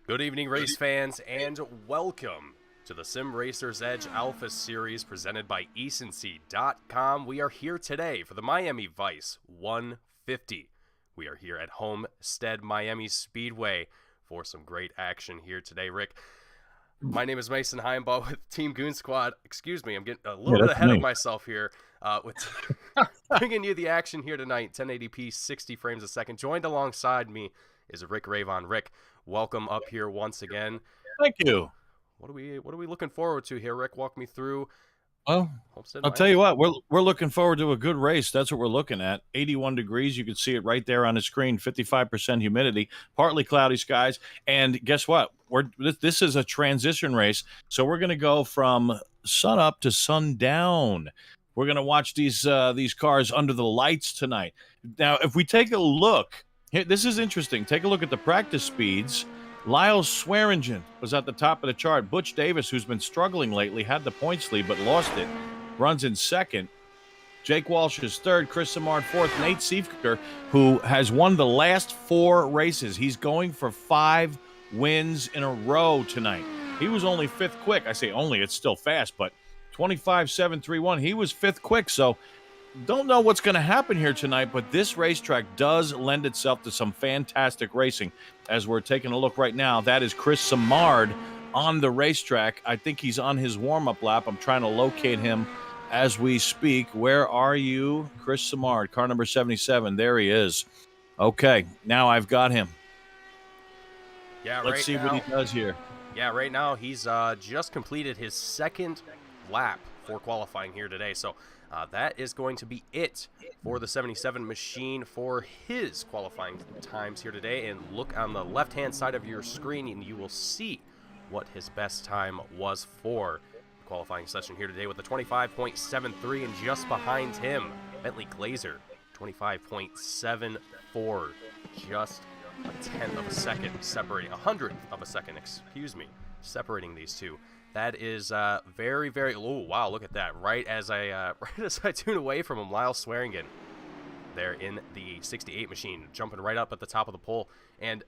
Good evening, race fans, and welcome to the Sim Racers Edge Alpha Series presented by ecency.com. We are here today for the Miami Vice 150. We are here at Homestead, Miami Speedway for some great action here today, Rick. My name is Mason Heimbaugh with Team Goon Squad. Excuse me, I'm getting a little bit ahead of myself here with bringing you the action here tonight, 1080p, 60 frames a second. Joined alongside me is Rick Ravon. Rick, welcome up here once again. Thank you. What are we looking forward to here, Rick? Walk me through. Well, Homestead, I'll tell you what, we're looking forward to a good race. That's what we're looking at. 81 degrees. You can see it right there on the screen. 55% humidity, partly cloudy skies. And guess what? This is a transition race. So we're going to go from sun up to sundown. We're going to watch these cars under the lights tonight. Now, if we take a look, here, this is interesting. Take a look at the practice speeds. Lyle Swearingen was at the top of the chart. Butch Davis, who's been struggling lately, had the points lead but lost it, runs in second. Jake Walsh is third. Chris Simard fourth. Nate Siefker, who has won the last 4 races. He's going for 5 wins in a row tonight. He was only 5th quick. I say only, it's still fast, but 25.731. He was 5th quick, so don't know what's going to happen here tonight, but this racetrack does lend itself to some fantastic racing. As we're taking a look right now, that is Chris Simard on the racetrack. I think he's on his warm-up lap. I'm trying to locate him as we speak. Where are you, Chris Simard? Car number 77. There he is. Okay, now I've got him. Yeah, Let's see what he does here. Yeah, right now he's just completed his 2nd lap for qualifying here today, so that is going to be it for the 77 machine for his qualifying times here today. And look on the left-hand side of your screen, and you will see what his best time was for the qualifying session here today with the 25.73, and just behind him, Bentley Glazer, 25.74, just a 1/10 of a second separating, 100th of a second, excuse me, separating these two. That is very, very. Oh wow! Look at that! Right as I tune away from him, Lyle Swearingen, there in the 68 machine, jumping right up at the top of the pole. And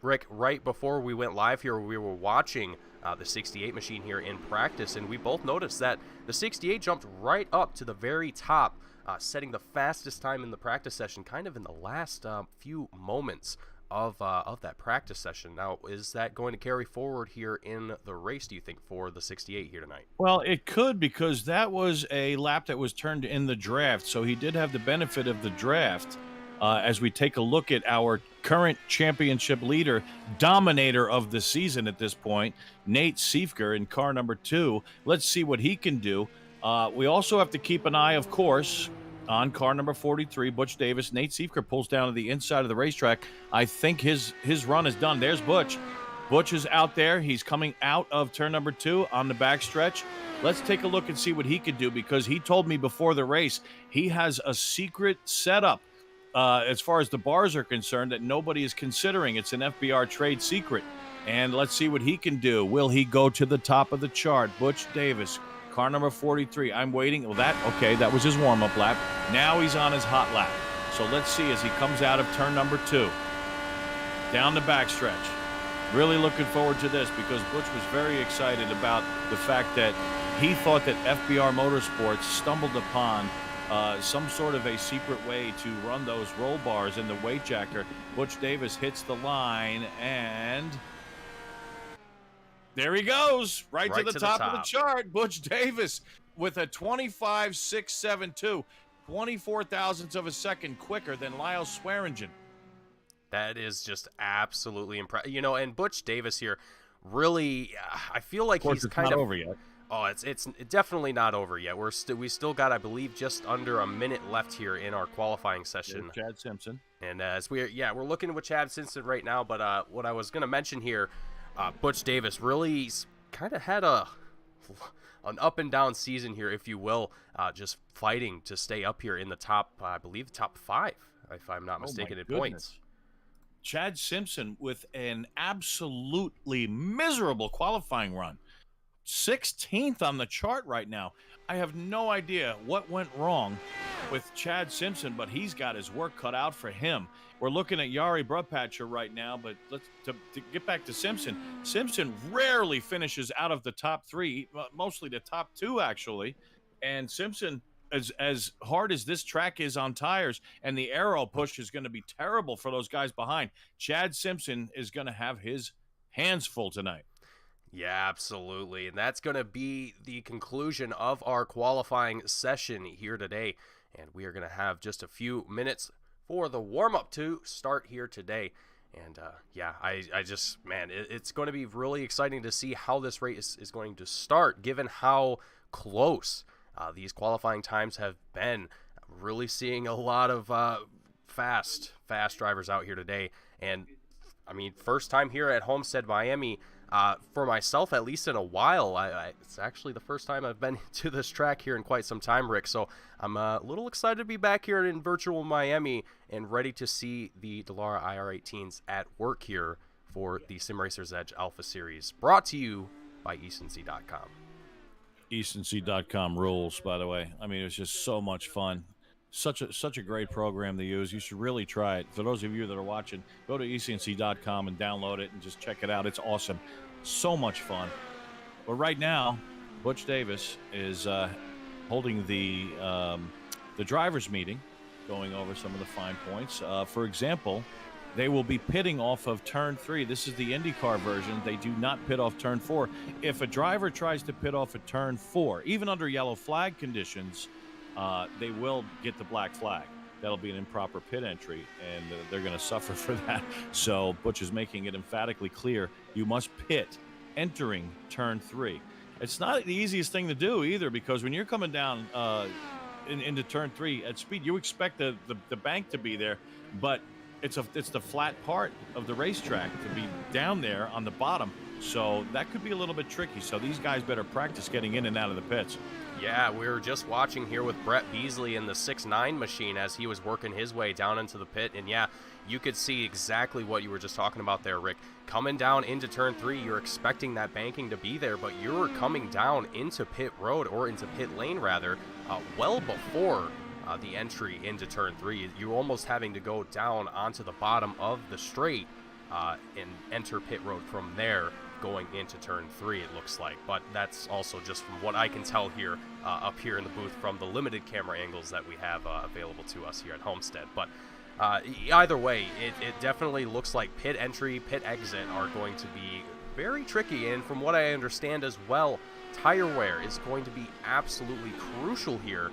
Rick, right before we went live here, we were watching the 68 machine here in practice, and we both noticed that the 68 jumped right up to the very top, setting the fastest time in the practice session, kind of in the last few moments of that practice session. Now, is that going to carry forward here in the race, do you think, for the 68 here tonight? Well, it could, because that was a lap that was turned in the draft, so he did have the benefit of the draft. As we take a look at our current championship leader, dominator of the season at this point, Nate Siefker in car number 2. Let's see what he can do. We also have to keep an eye, of course, on car number 43, Butch Davis. Nate Siefker pulls down to the inside of the racetrack. I think his run is done. There's Butch. Butch is out there. He's coming out of turn number 2 on the backstretch. Let's take a look and see what he could do, because he told me before the race he has a secret setup as far as the bars are concerned that nobody is considering. It's an FBR trade secret. And let's see what he can do. Will he go to the top of the chart? Butch Davis, car number 43. I'm waiting. Well, that was his warm-up lap. Now he's on his hot lap. So let's see as he comes out of turn number 2. Down the backstretch. Really looking forward to this, because Butch was very excited about the fact that he thought that FBR Motorsports stumbled upon some sort of a secret way to run those roll bars in the weight jacker. Butch Davis hits the line, and there he goes, right to the top of the chart. Butch Davis with a 25.672, 24 thousandths of a second quicker than Lyle Swearingen. That is just absolutely impressive. You know, and Butch Davis here, really, I feel like he's kind of not over yet. Oh, it's definitely not over yet. We still got, I believe, just under a minute left here in our qualifying session. There's Chad Simpson. And as we're looking with Chad Simpson right now. But what I was going to mention here, Butch Davis really kind of had an up and down season here, if you will, just fighting to stay up here in the top, I believe, top 5, if I'm not mistaken, in points. Chad Simpson with an absolutely miserable qualifying run. 16th on the chart right now. I have no idea what went wrong with Chad Simpson, but he's got his work cut out for him. We're looking at Yari Brupatcher right now, but to get back to Simpson. Simpson rarely finishes out of the top 3, mostly the top 2, actually. And Simpson, as hard as this track is on tires, and the aero push is going to be terrible for those guys behind, Chad Simpson is going to have his hands full tonight. Yeah, absolutely. And that's going to be the conclusion of our qualifying session here today. And we are going to have just a few minutes for the warm-up to start here today. And yeah, I just, man, it's going to be really exciting to see how this race is going to start, given how close these qualifying times have been. Really seeing a lot of fast drivers out here today. And I mean, first time here at Homestead, Miami, for myself, at least in a while. It's actually the first time I've been to this track here in quite some time, Rick. So I'm a little excited to be back here in virtual Miami and ready to see the Dallara IR-18s at work here for the Sim Racers Edge Alpha Series, brought to you by EastonC.com. EastonC.com rules, by the way. I mean, it's just so much fun. Such a great program to use. You should really try it. For those of you that are watching, go to EastonC.com and download it and just check it out. It's awesome. So much fun. But right now, Butch Davis is holding the drivers' meeting, going over some of the fine points. For example, they will be pitting off of turn 3. This is the IndyCar version. They do not pit off turn 4. If a driver tries to pit off at turn 4, even under yellow flag conditions, they will get the black flag. That'll be an improper pit entry, and they're going to suffer for that. So Butch is making it emphatically clear, you must pit entering turn 3. It's not the easiest thing to do either, because when you're coming down into turn 3 at speed, you expect the bank to be there, but it's the flat part of the racetrack to be down there on the bottom. So that could be a little bit tricky. So these guys better practice getting in and out of the pits. Yeah, we were just watching here with Brett Beasley in the 6.9 machine as he was working his way down into the pit. And yeah, you could see exactly what you were just talking about there, Rick. Coming down into turn 3, you're expecting that banking to be there, but you're coming down into pit road, or into pit lane rather, well before the entry into turn 3. You're almost having to go down onto the bottom of the straight and enter pit road from there, going into turn 3, it looks like. But that's also just from what I can tell here up here in the booth from the limited camera angles that we have available to us here at Homestead. But either way, it definitely looks like pit entry, pit exit are going to be very tricky. And from what I understand as well, tire wear is going to be absolutely crucial here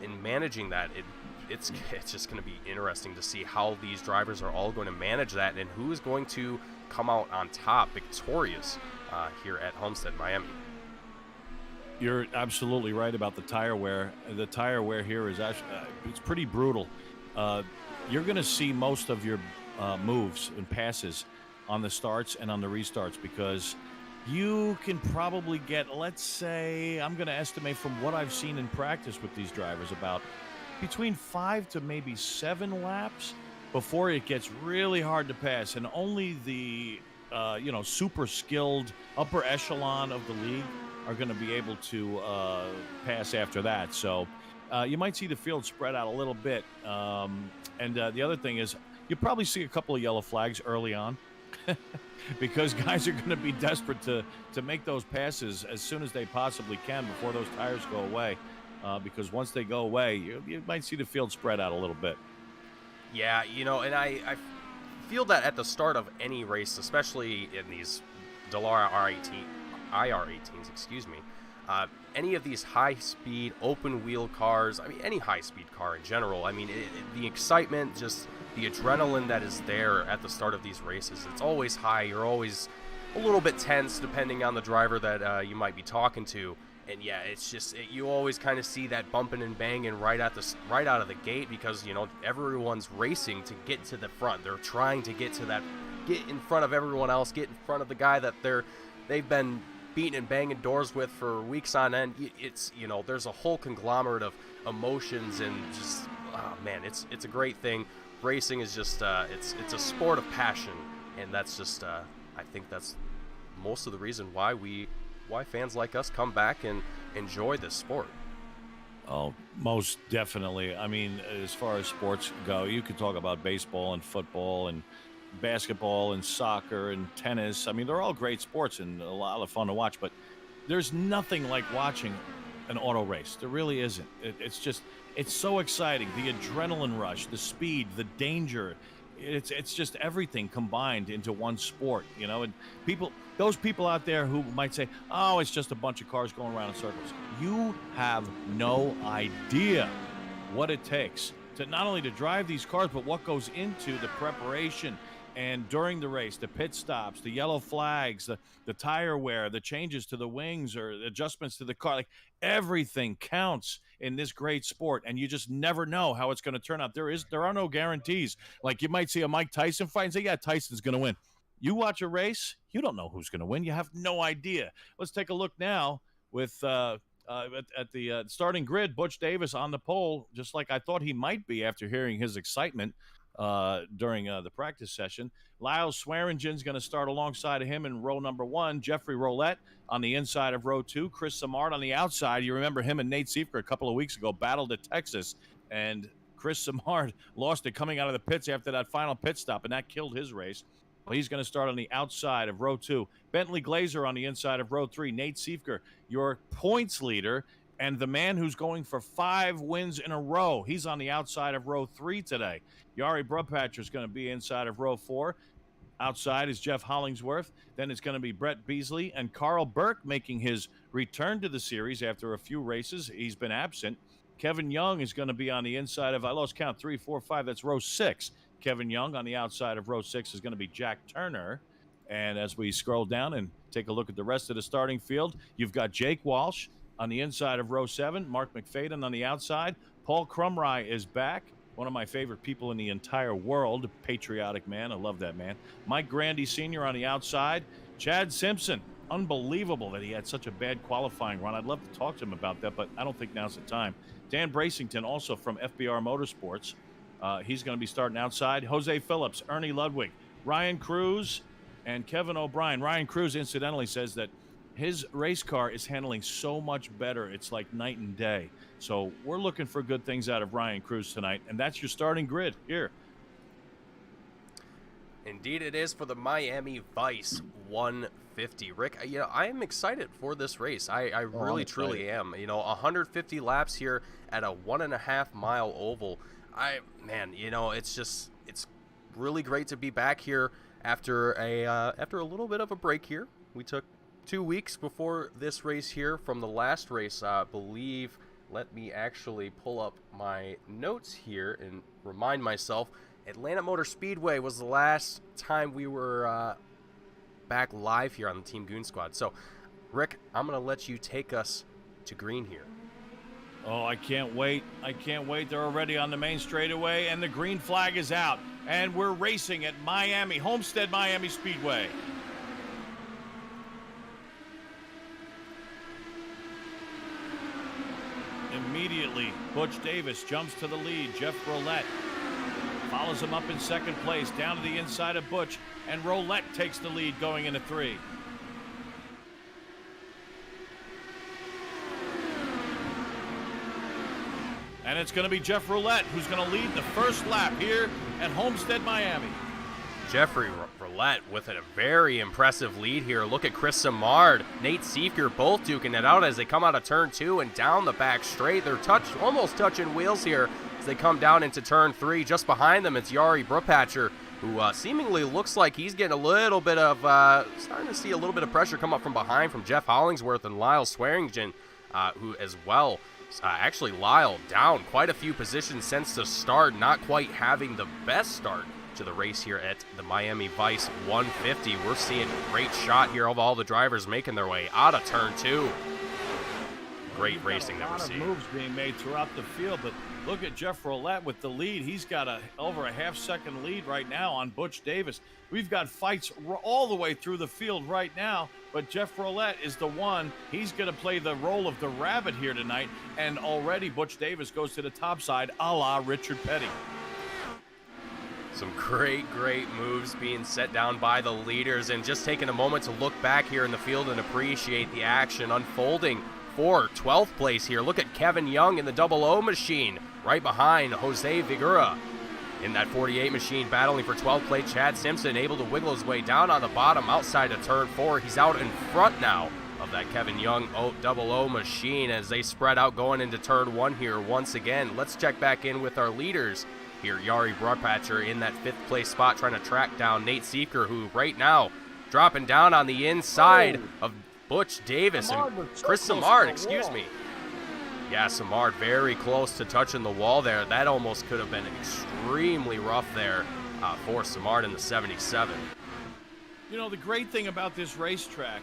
in managing that. It's just going to be interesting to see how these drivers are all going to manage that, and who is going to come out on top victorious here at Homestead, Miami. You're absolutely right about the tire wear. The tire wear here is actually it's pretty brutal. You're going to see most of your moves and passes on the starts and on the restarts, because you can probably get, let's say, I'm going to estimate from what I've seen in practice with these drivers, about between 5 to maybe 7 laps before it gets really hard to pass. And only the super skilled upper echelon of the league are going to be able to pass after that. So you might see the field spread out a little bit. And the other thing is, you probably see a couple of yellow flags early on because guys are going to be desperate to make those passes as soon as they possibly can before those tires go away. Because once they go away, you might see the field spread out a little bit. Yeah, and I feel that at the start of any race, especially in these Dallara IR-18s, excuse me, any of these high-speed open-wheel cars, I mean, any high-speed car in general, I mean, the excitement, just the adrenaline that is there at the start of these races, it's always high. You're always a little bit tense depending on the driver that you might be talking to. And yeah, it's just you always kind of see that bumping and banging right out of the gate, because everyone's racing to get to the front. They're trying to get in front of everyone else, get in front of the guy that they've been beating and banging doors with for weeks on end. It's there's a whole conglomerate of emotions, and just it's a great thing. Racing is just it's a sport of passion, and that's just I think that's most of the reason why fans like us come back and enjoy this sport. Oh, most definitely. I mean, as far as sports go, you could talk about baseball and football and basketball and soccer and tennis. I mean, they're all great sports and a lot of fun to watch, but there's nothing like watching an auto race. There really isn't. It's so exciting. The adrenaline rush, the speed, the danger. It's just everything combined into one sport, you know. And those people out there who might say, "Oh, it's just a bunch of cars going around in circles." You have no idea what it takes to not only to drive these cars, but what goes into the preparation and during the race, the pit stops, the yellow flags, the tire wear, the changes to the wings or adjustments to the car. Like everything counts in this great sport, and you just never know how it's going to turn out. There are no guarantees. Like you might see a Mike Tyson fight and say, "Yeah, Tyson's going to win." You watch a race, you don't know who's going to win. You have no idea. Let's take a look now with at the starting grid. Butch Davis on the pole, just like I thought he might be after hearing his excitement during the practice session. Lyle Swearingen's going to start alongside of him in row number 1. Jeffrey Roulette on the inside of row 2. Chris Samard on the outside. You remember him and Nate Seifker a couple of weeks ago battled at Texas, and Chris Samard lost it coming out of the pits after that final pit stop, and that killed his race. Well, he's going to start on the outside of row 2. Bentley Glazer on the inside of row 3. Nate Seifker, your points leader, and the man who's going for 5 wins in a row. He's on the outside of row 3 today. Yari Brubpatcher is going to be inside of row 4. Outside is Jeff Hollingsworth. Then it's going to be Brett Beasley and Carl Burke making his return to the series after a few races. He's been absent. Kevin Young is going to be on the inside of, I lost count, 3, 4, 5. That's row 6. Kevin Young on the outside of row 6 is going to be Jack Turner. And as we scroll down and take a look at the rest of the starting field, you've got Jake Walsh on the inside of row 7, Mark McFadden on the outside. Paul Crumry is back, one of my favorite people in the entire world, patriotic man. I love that man. Mike Grandy Sr. on the outside. Chad Simpson, unbelievable that he had such a bad qualifying run. I'd love to talk to him about that, but I don't think now's the time. Dan Bracington, also from FBR Motorsports. He's going to be starting outside. Jose Phillips, Ernie Ludwig, Ryan Cruz, and Kevin O'Brien. Ryan Cruz, incidentally, says that his race car is handling so much better. It's like night and day. So we're looking for good things out of Ryan Cruz tonight, and that's your starting grid here. Indeed it is for the Miami Vice 150. Rick, I am excited for this race. I really, truly am. 150 laps here at a 1.5 mile oval. It's really great to be back here after a little bit of a break here. We took 2 weeks before this race here from the last race, I believe. Let me actually pull up my notes here and remind myself. Atlanta Motor Speedway was the last time we were back live here on the Team Goon Squad. So, Rick, I'm going to let you take us to green here. Oh, I can't wait. I can't wait. They're already on the main straightaway, and the green flag is out. And we're racing at Miami, Homestead Miami Speedway. Immediately, Butch Davis jumps to the lead. Jeff Roulette follows him up in second place, down to the inside of Butch, and Roulette takes the lead going into 3. And it's going to be Jeff Roulette who's going to lead the first lap here at Homestead, Miami. Jeffrey Roulette with a very impressive lead here. Look at Chris Samard, Nate Seifker both duking it out as they come out of turn 2 and down the back straight. They're almost touching wheels here as they come down into turn 3. Just behind them, it's Yari Brubpatcher, who seemingly looks like he's getting a little bit of, starting to see a little bit of pressure come up from behind from Jeff Hollingsworth and Lyle Swearingen, who as well. Actually, Lyle down quite a few positions since the start, not quite having the best start to the race here at the Miami Vice 150. We're seeing a great shot here of all the drivers making their way out of turn 2. Great racing that we're seeing. A lot of moves being made throughout the field, but look at Jeff Roulette with the lead. He's got over a half-second lead right now on Butch Davis. We've got fights all the way through the field right now, but Jeff Roulette is the one. He's going to play the role of the rabbit here tonight, and already Butch Davis goes to the top side, a la Richard Petty. Some great moves being set down by the leaders, and just taking a moment to look back here in the field and appreciate the action unfolding for 12th place here. Look at Kevin Young in the double O machine, right behind Jose Vigura. In that 48 machine, battling for 12th place, Chad Simpson able to wiggle his way down on the bottom outside of turn 4. He's out in front now of that Kevin Young double O machine as they spread out going into turn 1 here once again. Let's check back in with our leaders here. Yari Broadpatcher in that 5th place spot trying to track down Nate Seeker, who right now dropping down on the inside of Butch Davis and Chris Samard, excuse me. Yeah, Samard very close to touching the wall there. That almost could have been extremely rough there for Samard in the 77. You know, the great thing about this racetrack,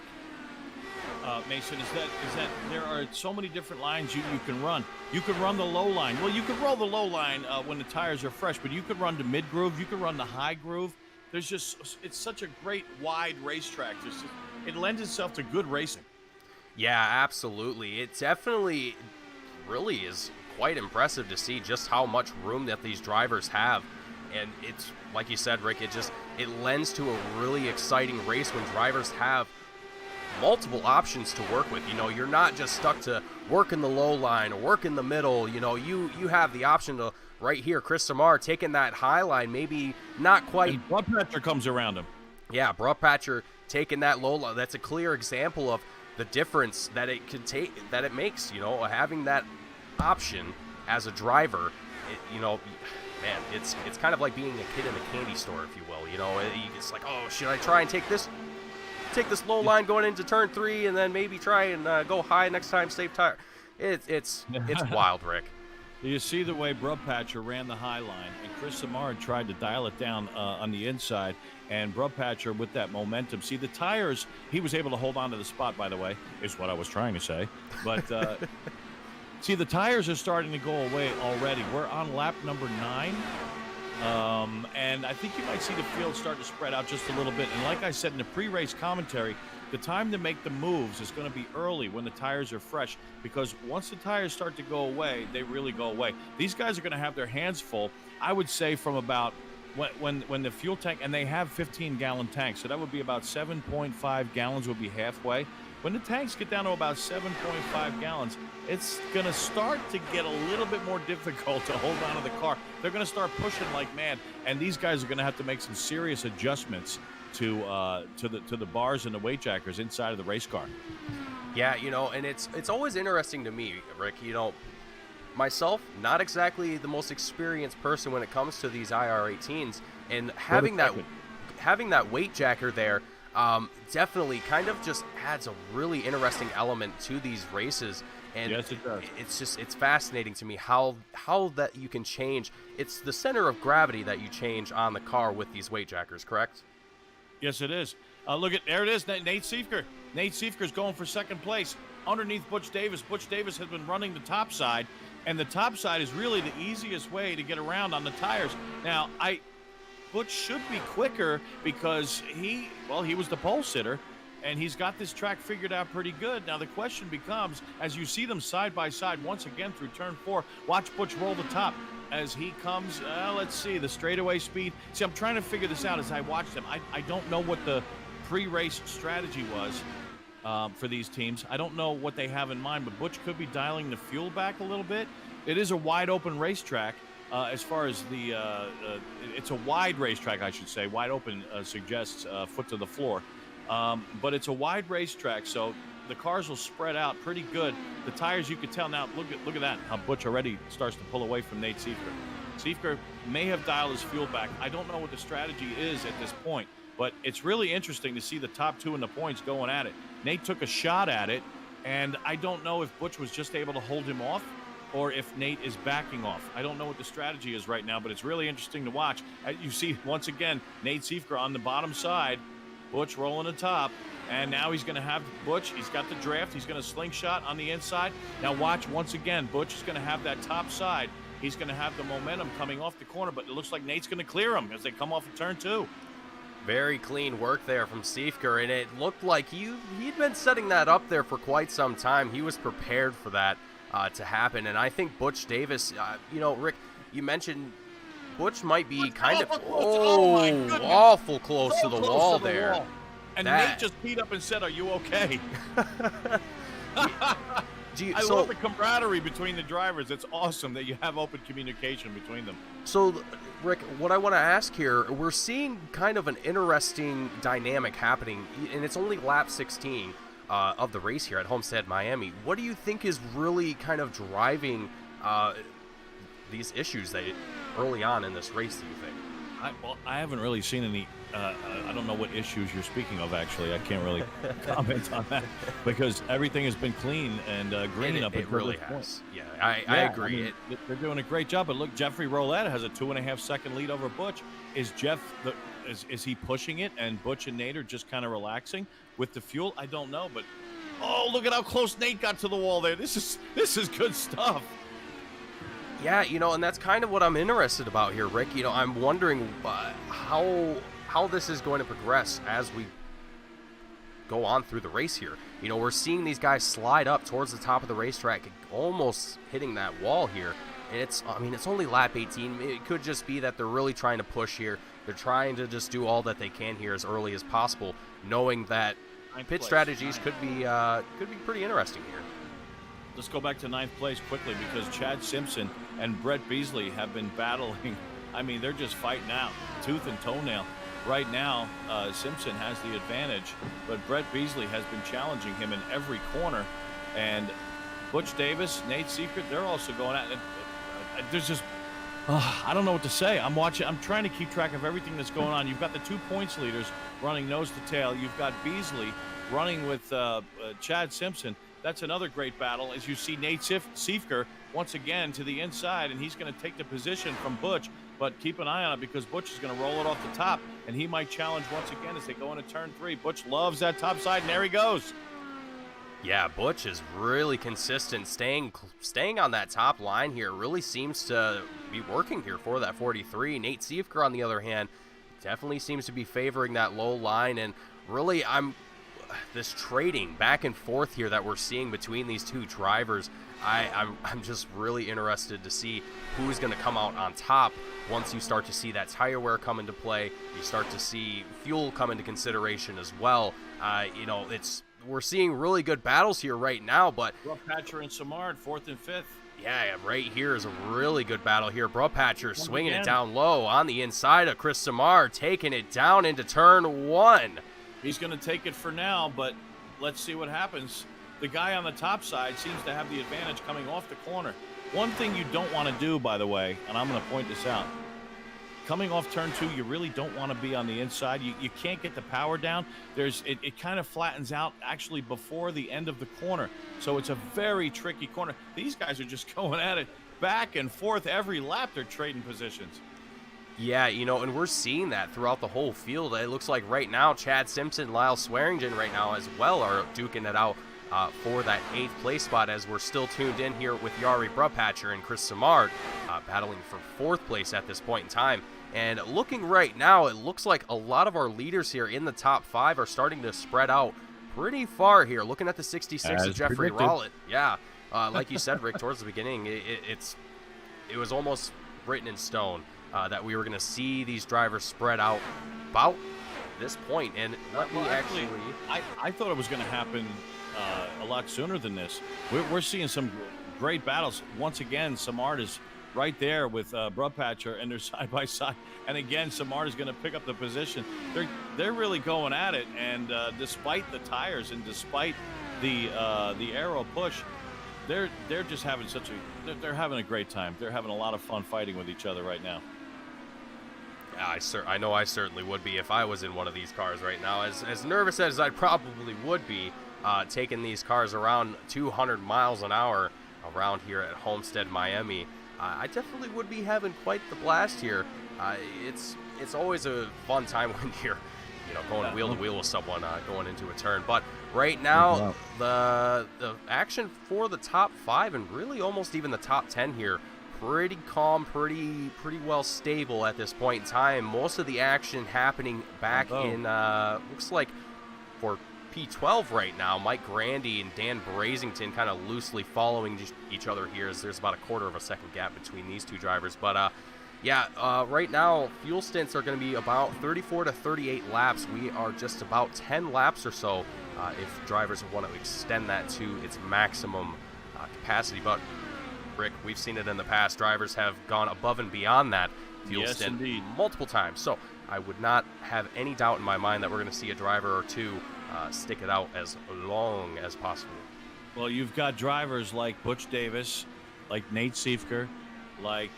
Mason, is that there are so many different lines you can run. You could run the low line. Well, you could roll the low line when the tires are fresh, but you could run to mid groove. You could run the high groove. It's such a great wide racetrack. It lends itself to good racing. Yeah, absolutely. It definitely really is quite impressive to see just how much room that these drivers have. And it's, like you said, Rick, it lends to a really exciting race when drivers have multiple options to work with. You know, you're not just stuck to work in the low line or work in the middle. You know, you have the option to, right here, Chris Samar taking that high line, maybe not quite. And Broadpatcher comes around him. Yeah, Broadpatcher taking that low line. That's a clear example of the difference that it could take, that it makes, you know, having that option as a driver. You know, man, it's kind of like being a kid in a candy store, if you will. You know, it's like, oh, should I try and take this low line going into turn 3 and then maybe try and go high next time, save tire. It's wild, Rick. You see the way Broadpatcher ran the high line, and Chris Samard tried to dial it down on the inside, and Broadpatcher with that momentum. See, the tires, he was able to hold on to the spot, by the way, is what I was trying to say. But see, the tires are starting to go away already. We're on lap number 9. And I think you might see the field start to spread out just a little bit. And like I said in the pre-race commentary, the time to make the moves is going to be early when the tires are fresh, because once the tires start to go away, they really go away. These guys are going to have their hands full, I would say, from about when the fuel tank, and they have 15-gallon tanks, so that would be about 7.5 gallons would be halfway. When the tanks get down to about 7.5 gallons, it's going to start to get a little bit more difficult to hold on to the car. They're going to start pushing like mad, and these guys are going to have to make some serious adjustments to the bars and the weight jackers inside of the race car. Yeah, you know, and it's always interesting to me, Rick, you know, myself, not exactly the most experienced person when it comes to these IR-18s, and having that weight jacker there definitely kind of just adds a really interesting element to these races. And yes, it does. It's fascinating to me how that you can change. It's the center of gravity that you change on the car with these weight jackers, correct? Yes, it is. Look at, there it is, Nate Seeker. Nate Seeker's going for second place underneath Butch Davis. Butch Davis has been running the top side, and the top side is really the easiest way to get around on the tires. Now, Butch should be quicker because he was the pole sitter, and he's got this track figured out pretty good. Now, the question becomes, as you see them side by side once again through turn 4, watch Butch roll the top as he comes, let's see, the straightaway speed. See, I'm trying to figure this out as I watch them. I don't know what the pre-race strategy was for these teams. I don't know what they have in mind, but Butch could be dialing the fuel back a little bit. It is a wide-open racetrack. As far as it's a wide racetrack, I should say. Wide open suggests foot to the floor. But it's a wide racetrack, so the cars will spread out pretty good. The tires, you could tell now, look at that, how Butch already starts to pull away from Nate Seeker. Seeker may have dialed his fuel back. I don't know what the strategy is at this point, but it's really interesting to see the top 2 in the points going at it. Nate took a shot at it, and I don't know if Butch was just able to hold him off or if Nate is backing off. I don't know what the strategy is right now, but it's really interesting to watch. You see, once again, Nate Seeker on the bottom side, Butch rolling the top, and now he's going to have Butch. He's got the draft. He's going to slingshot on the inside. Now watch, once again, Butch is going to have that top side. He's going to have the momentum coming off the corner, but it looks like Nate's going to clear him as they come off of turn 2. Very clean work there from Seeker, and it looked like he'd been setting that up there for quite some time. He was prepared for that to happen, and I think Butch Davis, you know, Rick, you mentioned Butch might be kind of awful close to the wall there. And Nate just peed up and said, "Are you okay?" I love the camaraderie between the drivers. It's awesome that you have open communication between them. So, Rick, what I want to ask here, we're seeing kind of an interesting dynamic happening, and it's only lap 16 of the race here at Homestead, Miami. What do you think is really kind of driving these issues that early on in this race, do you think? I haven't really seen any. I don't know what issues you're speaking of, actually. I can't really comment on that because everything has been clean and green up it really has. Yeah, I agree. I mean, they're doing a great job. But look, Jeffrey Rolette has a 2.5-second lead over Butch. Is Jeff is he pushing it, and Butch and Nate are just kind of relaxing with the fuel? I don't know, but oh, look at how close Nate got to the wall there. This is good stuff. Yeah, and that's kind of what I'm interested about here, Rick. I'm wondering how this is going to progress as we go on through the race here. We're seeing these guys slide up towards the top of the racetrack, almost hitting that wall here. And it's only lap 18. It could just be that they're really trying to push here. They're trying to just do all that they can here as early as possible, knowing that pit strategies could be pretty interesting here. Let's go back to 9th place quickly because Chad Simpson and Brett Beasley have been battling. I mean, they're just fighting out, tooth and toenail. Right now, Simpson has the advantage, but Brett Beasley has been challenging him in every corner. And Butch Davis, Nate Seifert, they're also going at it. There's just, I don't know what to say. I'm trying to keep track of everything that's going on. You've got the 2 points leaders running nose to tail. You've got Beasley running with Chad Simpson. That's another great battle as you see Nate Seifert once again to the inside, and he's going to take the position from Butch, but keep an eye on it because Butch is going to roll it off the top, and he might challenge once again as they go into turn 3. Butch loves that top side, and there he goes. Yeah, Butch is really consistent, staying on that top line here. Really seems to be working here for that 43. Nate Seifert, on the other hand, definitely seems to be favoring that low line, and really this trading back and forth here that we're seeing between these two drivers, I'm just really interested to see who's going to come out on top once you start to see that tire wear come into play. You start to see fuel come into consideration as well. We're seeing really good battles here right now, but Patcher and Samard, 4th and 5th. Yeah, right here is a really good battle here. Patcher swinging it down low on the inside of Chris Samard, taking it down into turn 1. He's going to take it for now, but let's see what happens. The guy on the top side seems to have the advantage coming off the corner. One thing you don't want to do, by the way, and I'm going to point this out, coming off turn 2, you really don't want to be on the inside. You can't get the power down. It kind of flattens out actually before the end of the corner, so it's a very tricky corner. These guys are just going at it back and forth every lap. They're trading positions. Yeah, and we're seeing that throughout the whole field. It looks like right now Chad Simpson, Lyle Swearingen right now as well are duking it out for that 8th place spot as we're still tuned in here with Jari Brupatcher and Chris Samard battling for 4th place at this point in time. And looking right now, it looks like a lot of our leaders here in the top 5 are starting to spread out pretty far here. Looking at the 66 of Jeffrey Rowlett. Yeah, like you said, Rick, towards the beginning, it was almost written in stone that we were going to see these drivers spread out about this point. And let me actually... I thought it was going to happen a lot sooner than this. We're seeing some great battles. Once again, Samard is right there with Brupatcher, and they're side by side. And again, Samard is going to pick up the position. They're really going at it, and despite the tires and despite the aero push, they're just having they're having a great time. They're having a lot of fun fighting with each other right now. Yeah, I know I certainly would be if I was in one of these cars right now. As nervous as I probably would be taking these cars around 200 miles an hour around here at Homestead, Miami. I definitely would be having quite the blast here. It's always a fun time when you're going wheel to wheel with someone going into a turn. But right now, the action for the top 5 and really almost even the top 10 here, pretty calm, pretty well stable at this point in time. Most of the action happening back in looks like for P12 right now. Mike Grandy and Dan Brazington kind of loosely following each other here, as there's about a quarter of a second gap between these two drivers. But right now fuel stints are going to be about 34 to 38 laps. We are just about 10 laps or so if drivers want to extend that to its maximum capacity, but Rick, we've seen it in the past. Drivers have gone above and beyond that fuel Yes, stint indeed. multiple times. So I would not have any doubt in my mind that we're going to see a driver or two stick it out as long as possible. Well, you've got drivers like Butch Davis, like Nate Siefker, like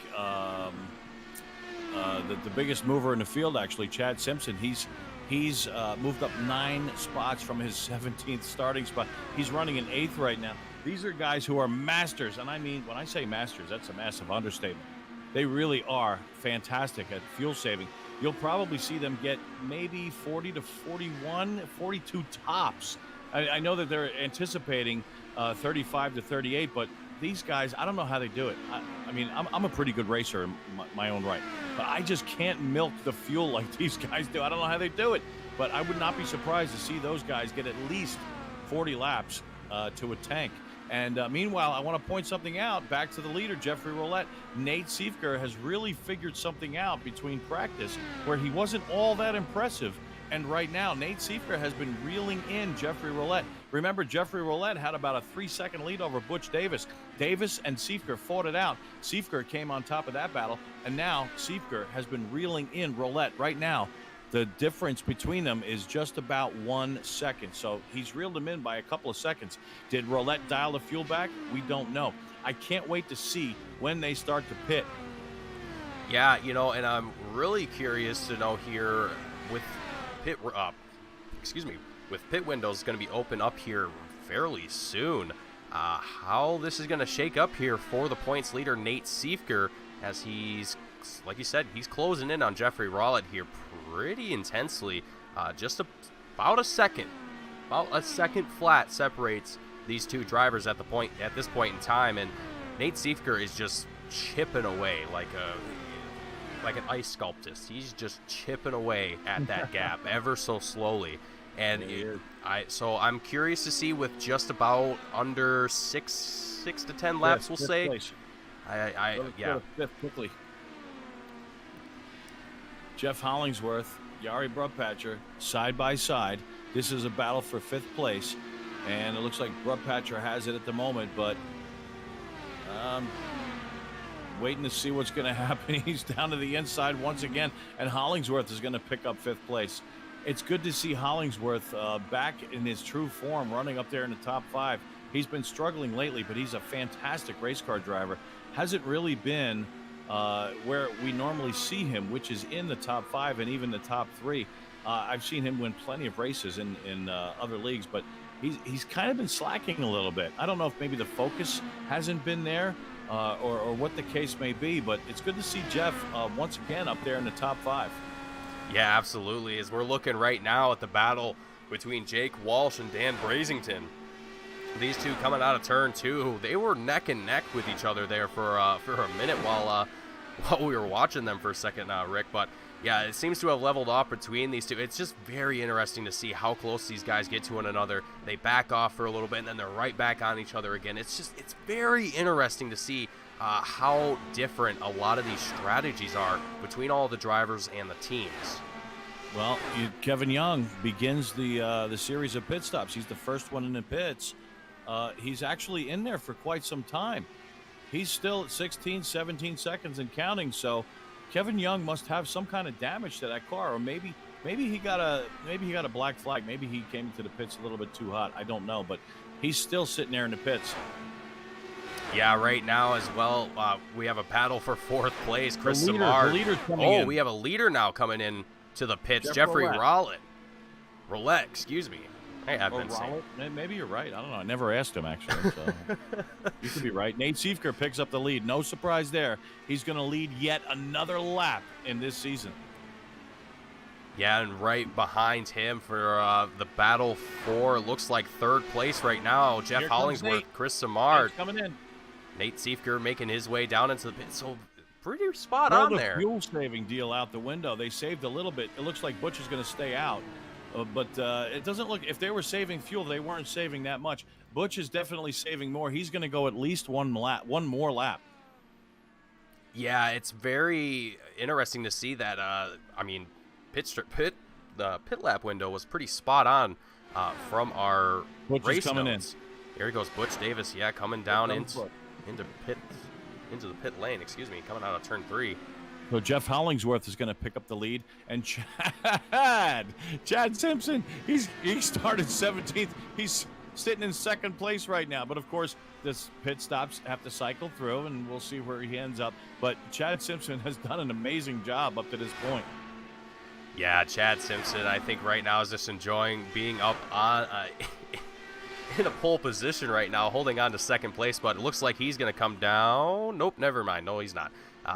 the biggest mover in the field, actually, Chad Simpson. He's moved up 9 spots from his 17th starting spot. He's running in 8th right now. These are guys who are masters, and I mean, when I say masters, that's a massive understatement. They really are fantastic at fuel saving. You'll probably see them get maybe 40 to 41, 42 tops. I know that they're anticipating 35 to 38, but these guys, I don't know how they do it. I mean, I'm a pretty good racer in my own right, but I just can't milk the fuel like these guys do. I don't know how they do it, but I would not be surprised to see those guys get at least 40 laps to a tank. And meanwhile, I want to point something out. Back to the leader, Jeffrey Roulette. Nate Siefker has really figured something out between practice where he wasn't all that impressive. And right now, Nate Siefker has been reeling in Jeffrey Roulette. Remember, Jeffrey Roulette had about a 3-second lead over Butch Davis. Davis and Siefker fought it out. Siefker came on top of that battle, and now Siefker has been reeling in Roulette. Right now, the difference between them is just about 1 second. So he's reeled him in by a couple of seconds. Did Roulette dial the fuel back? We don't know. I can't wait to see when they start to pit. Yeah, and I'm really curious to know here with with pit windows going to be open up here fairly soon, how this is going to shake up here for the points leader Nate Siefker, as he's, like you said, he's closing in on Jeffrey Roulette here pretty intensely. Just about a second flat separates these two drivers at this point in time, and Nate Siefker is just chipping away like an ice sculptor. He's just chipping away at that gap ever so slowly. And I'm curious to see with just about under 6 to 10 laps, we'll say. Place. Fifth quickly. Jeff Hollingsworth, Yari Brubpatcher, side by side. This is a battle for 5th place, and it looks like Brubpatcher has it at the moment, but waiting to see what's going to happen. He's down to the inside once again, and Hollingsworth is going to pick up 5th place. It's good to see Hollingsworth back in his true form, running up there in the top 5. He's been struggling lately, but he's a fantastic race car driver. Hasn't really been where we normally see him, which is in the top 5 and even the top 3. I've seen him win plenty of races in other leagues, but he's kind of been slacking a little bit. I don't know if maybe the focus hasn't been there, or what the case may be, but it's good to see Jeff once again up there in the top 5. Yeah, absolutely. As we're looking right now at the battle between Jake Walsh and Dan Brazington, these two coming out of turn 2, they were neck and neck with each other there for a minute while we were watching them for a second, Rick. But yeah, it seems to have leveled off between these two. It's just very interesting to see how close these guys get to one another. They back off for a little bit, and then they're right back on each other again. It's very interesting to see how different a lot of these strategies are between all the drivers and the teams. Well, Kevin Young begins the series of pit stops. He's the first one in the pits. He's actually in there for quite some time. He's still at 16, 17 seconds and counting. So Kevin Young must have some kind of damage to that car, or maybe he got a black flag. Maybe he came into the pits a little bit too hot. I don't know, but he's still sitting there in the pits. Yeah, right now as well, we have a battle for 4th place. Chris Samard. The leader's coming in. We have a leader now coming in to the pits. Jeffrey Roulette, excuse me. I have been saying. Maybe you're right. I don't know. I never asked him, actually. So you could be right. Nate Siefker picks up the lead. No surprise there. He's going to lead yet another lap in this season. Yeah, and right behind him for the battle for, looks like 3rd place right now, Jeff Hollingsworth, Chris Samard. Coming in. Nate Siefker making his way down into the pit. So pretty spot on there. The fuel saving deal out the window. They saved a little bit. It looks like Butch is going to stay out. But it doesn't look, if they were saving fuel, they weren't saving that much. Butch is definitely saving more. He's going to go at least one more lap. Yeah, it's very interesting to see that. The pit lap window was pretty spot on from our Butch race is coming notes. Here he goes, Butch Davis. Yeah, coming down into the pit lane. Excuse me, coming out of turn 3. So Jeff Hollingsworth is going to pick up the lead, and Chad Simpson, he started 17th. He's sitting in second place right now. But of course, this pit stops have to cycle through, and we'll see where he ends up. But Chad Simpson has done an amazing job up to this point. Yeah, Chad Simpson, I think right now is just enjoying being up on in a pole position right now, holding on to second place. But it looks like he's going to come down. Nope, never mind. No, he's not.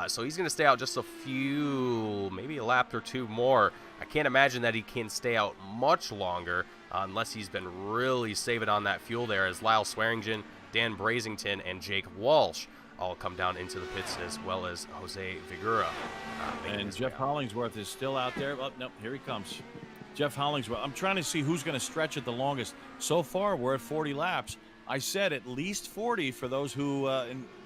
So he's going to stay out just a few, maybe a lap or 2 more. I can't imagine that he can stay out much longer unless he's been really saving on that fuel there, as Lyle Swearingen, Dan Brazington, and Jake Walsh all come down into the pits, as well as Jose Vigura. And Jeff Hollingsworth is still out there. Oh, no, here he comes. Jeff Hollingsworth. I'm trying to see who's going to stretch it the longest. So far, we're at 40 laps. I said at least 40 for those who,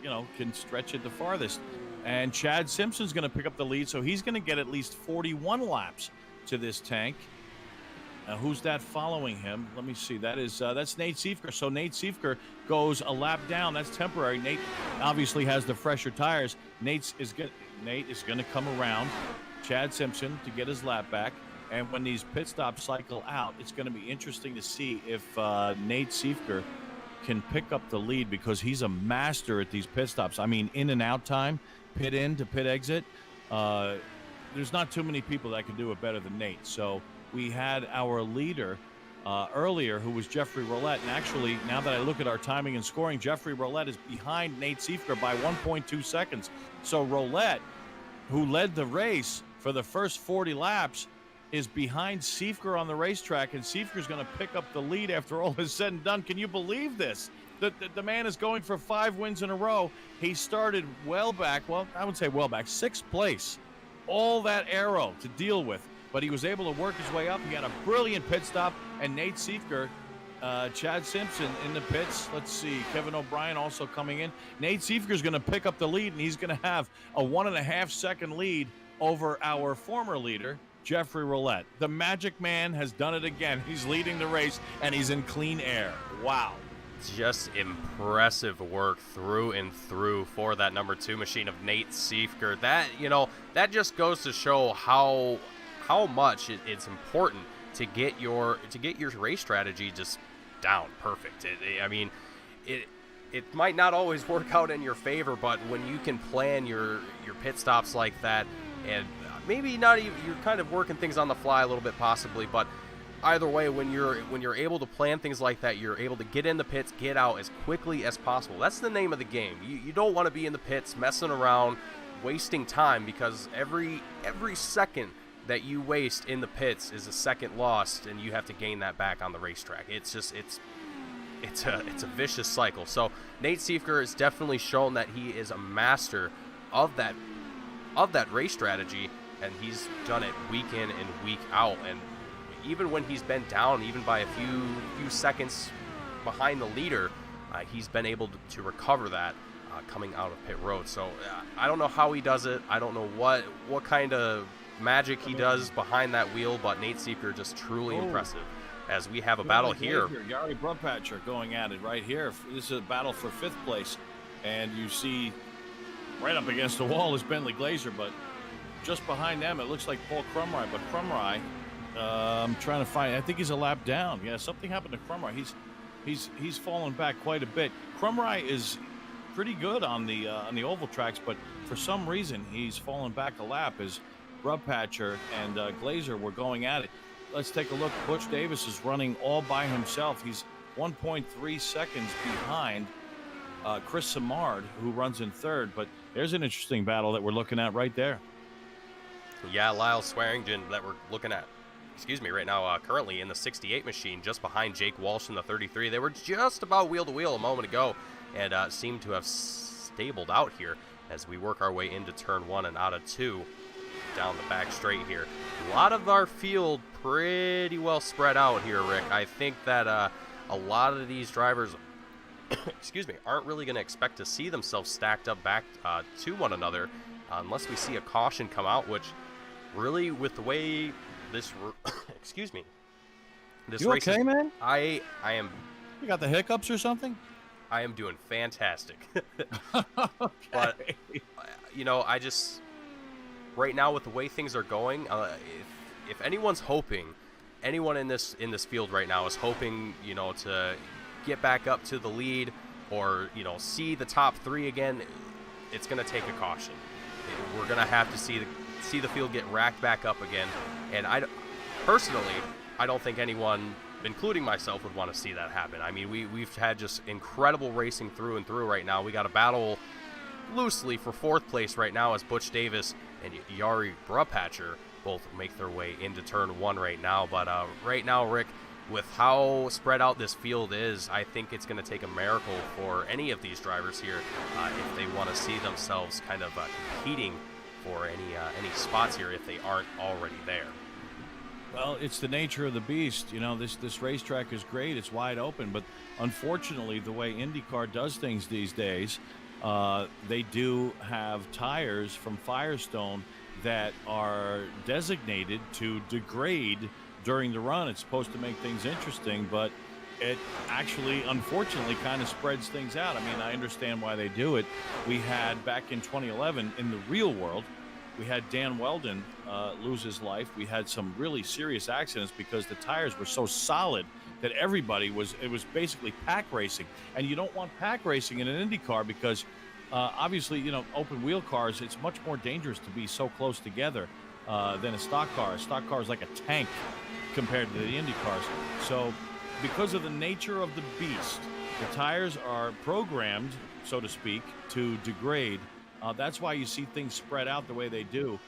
can stretch it the farthest. And Chad Simpson's going to pick up the lead, so he's going to get at least 41 laps to this tank. Who's that following him? Let me see. That's Nate Siefker. So Nate Siefker goes a lap down. That's temporary. Nate obviously has the fresher tires. Nate is going to come around Chad Simpson to get his lap back. And when these pit stops cycle out, it's going to be interesting to see if Nate Siefker can pick up the lead, because he's a master at these pit stops. I mean, in and out time, pit in to pit exit. There's not too many people that can do it better than Nate. So we had our leader earlier, who was Jeffrey Roulette. And actually, now that I look at our timing and scoring, Jeffrey Roulette is behind Nate Siefker by 1.2 seconds. So Roulette, who led the race for the first 40 laps, is behind Siefker on the racetrack, and Siefker's going to pick up the lead after all is said and done. Can you believe this? The man is going for 5 wins in a row. He started well back. Well, I would say well back. 6th place. All that aero to deal with. But he was able to work his way up. He had a brilliant pit stop. And Nate Siefker, Chad Simpson in the pits. Let's see. Kevin O'Brien also coming in. Nate Siefker's going to pick up the lead, and he's going to have a 1.5 second lead over our former leader, Jeffrey Roulette. The Magic Man has done it again. He's leading the race, and he's in clean air. Wow. Just impressive work through and through for that number 2 machine of Nate Siefker. That just goes to show how much it's important to get your race strategy just down perfect. It might not always work out in your favor, but when you can plan your pit stops like that, and maybe not even, you're kind of working things on the fly a little bit possibly, but either way, when you're able to plan things like that, you're able to get in the pits, get out as quickly as possible. That's the name of the game. You don't want to be in the pits messing around, wasting time, because every second that you waste in the pits is a second lost, and you have to gain that back on the racetrack. It's a vicious cycle. So Nate Siefker has definitely shown that he is a master of that race strategy, and he's done it week in and week out. And even when he's been down, even by a few seconds behind the leader, he's been able to recover that coming out of pit road. So I don't know how he does it. I don't know what kind of magic he does behind that wheel, but Nate Siefker just truly impressive. As we have a battle here. Yari Brumbatcher going at it right here. This is a battle for 5th place. And you see right up against the wall is Bentley Glazer, but just behind them, it looks like Paul Crumry. But Crumry, I'm trying to find, I think he's a lap down. Yeah, something happened to Crumry. He's fallen back quite a bit. Crumry is pretty good on the oval tracks, but for some reason he's fallen back a lap as Brumbatcher and Glazer were going at it. Let's take a look. Butch Davis is running all by himself. He's 1.3 seconds behind Chris Simard, who runs in 3rd. But there's an interesting battle that we're looking at right there. Yeah, Lyle Swearingen that we're looking at, right now, currently in the 68 machine, just behind Jake Walsh in the 33. They were just about wheel to wheel a moment ago, and seem to have stabled out here as we work our way into turn 1 and out of 2 down the back straight here. A lot of our field pretty well spread out here, Rick. I think that a lot of these drivers aren't really going to expect to see themselves stacked up back to one another unless we see a caution come out, which really, with the way this this you race okay, is, man? I am You got the hiccups or something? I am doing fantastic. Okay. But, I just, right now with the way things are going, if anyone's hoping, anyone in this field right now is hoping, to get back up to the lead or, see the top 3 again, it's going to take a caution. We're going to have to see the field get racked back up again. And personally, I don't think anyone, including myself, would want to see that happen. I mean, we've had just incredible racing through and through right now. We got a battle loosely for 4th place right now as Butch Davis and Yari Brupatcher both make their way into turn 1 right now. But right now, Rick, with how spread out this field is, I think it's going to take a miracle for any of these drivers here if they want to see themselves kind of competing for any spots here if they aren't already there. Well, it's the nature of the beast. This racetrack is great. It's wide open. But unfortunately, the way IndyCar does things these days, they do have tires from Firestone that are designated to degrade during the run. It's supposed to make things interesting, but it actually, unfortunately, kind of spreads things out. I mean, I understand why they do it. We had, back in 2011, in the real world, we had Dan Weldon lose his life. We had some really serious accidents because the tires were so solid that it was basically pack racing. And you don't want pack racing in an Indy car because obviously, open wheel cars, it's much more dangerous to be so close together than a stock car. A stock car is like a tank compared to the Indy cars. So because of the nature of the beast, the tires are programmed, so to speak, to degrade. That's why you see things spread out the way they do.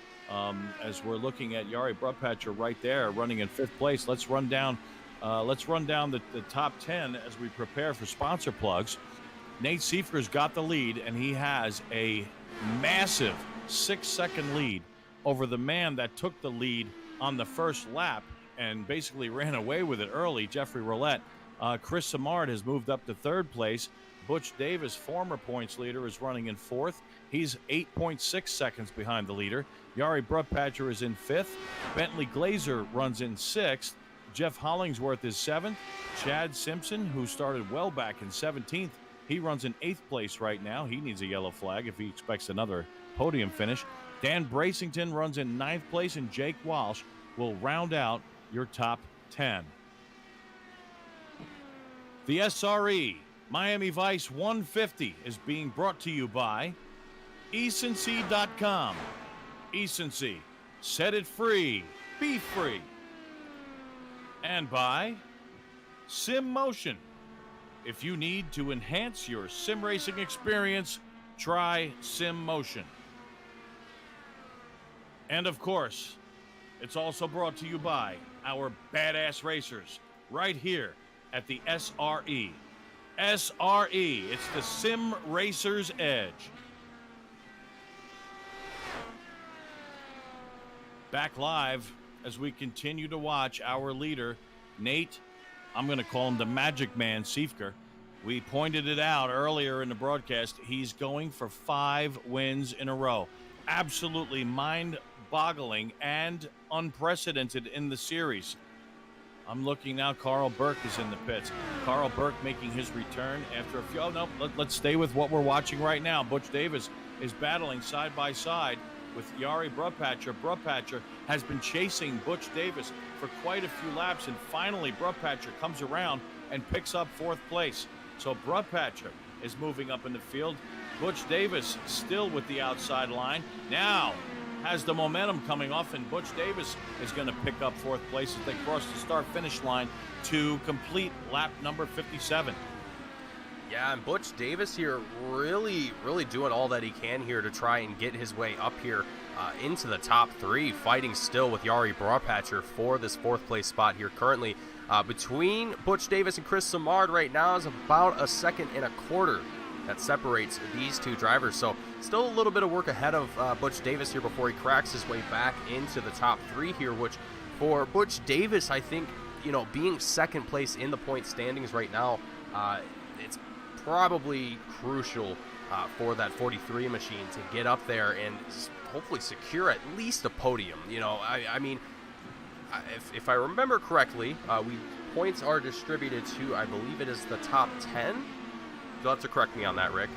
As we're looking at Yari Brupatcher right there, running in 5th place. Let's run down the top 10 as we prepare for sponsor plugs. Nate Seifker's got the lead, and he has a massive 6-second lead over the man that took the lead on the first lap and basically ran away with it early, Jeffrey Roulette. Chris Simard has moved up to 3rd place. Butch Davis, former points leader, is running in 4th. He's 8.6 seconds behind the leader. Yari Brupatcher is in 5th. Bentley Glazer runs in 6th. Jeff Hollingsworth is 7th. Chad Simpson, who started well back in 17th, he runs in 8th place right now. He needs a yellow flag if he expects another podium finish. Dan Bracington runs in 9th place, and Jake Walsh will round out your top 10. The SRE Miami Vice 150 is being brought to you by Ecency.com. Ecency, set it free, be free. And by Sim Motion. If you need to enhance your sim racing experience, try Sim Motion. And of course, it's also brought to you by our badass racers right here at the SRE. SRE, it's the Sim Racer's Edge. Back live as we continue to watch our leader, Nate, I'm going to call him the Magic Man, Seifker. We pointed it out earlier in the broadcast. He's going for 5 wins in a row. Absolutely mind-boggling and unprecedented in the series. I'm looking now. Carl Burke is in the pits. Carl Burke making his return after a few. Oh, no, let's stay with what we're watching right now. Butch Davis is battling side by side with Yari Brupatcher. Brupatcher has been chasing Butch Davis for quite a few laps, and finally Brupatcher comes around and picks up 4th place. So Brupatcher is moving up in the field. Butch Davis still with the outside line. Now has the momentum coming off, and Butch Davis is going to pick up 4th place as they cross the start-finish line to complete lap number 57. Yeah, and Butch Davis here really doing all that he can here to try and get his way up here into the top 3, fighting still with Yari Brupatcher for this 4th place spot here currently. Between Butch Davis and Chris Simard right now is about 1.25 seconds that separates these two drivers. So still a little bit of work ahead of Butch Davis here before he cracks his way back into the top 3 here, which for Butch Davis, I think, being 2nd place in the point standings right now, it's probably crucial for that 43 machine to get up there and hopefully secure at least a podium. I mean, if I remember correctly, we points are distributed to, I believe it is the top 10. You'll have to correct me on that, Rick.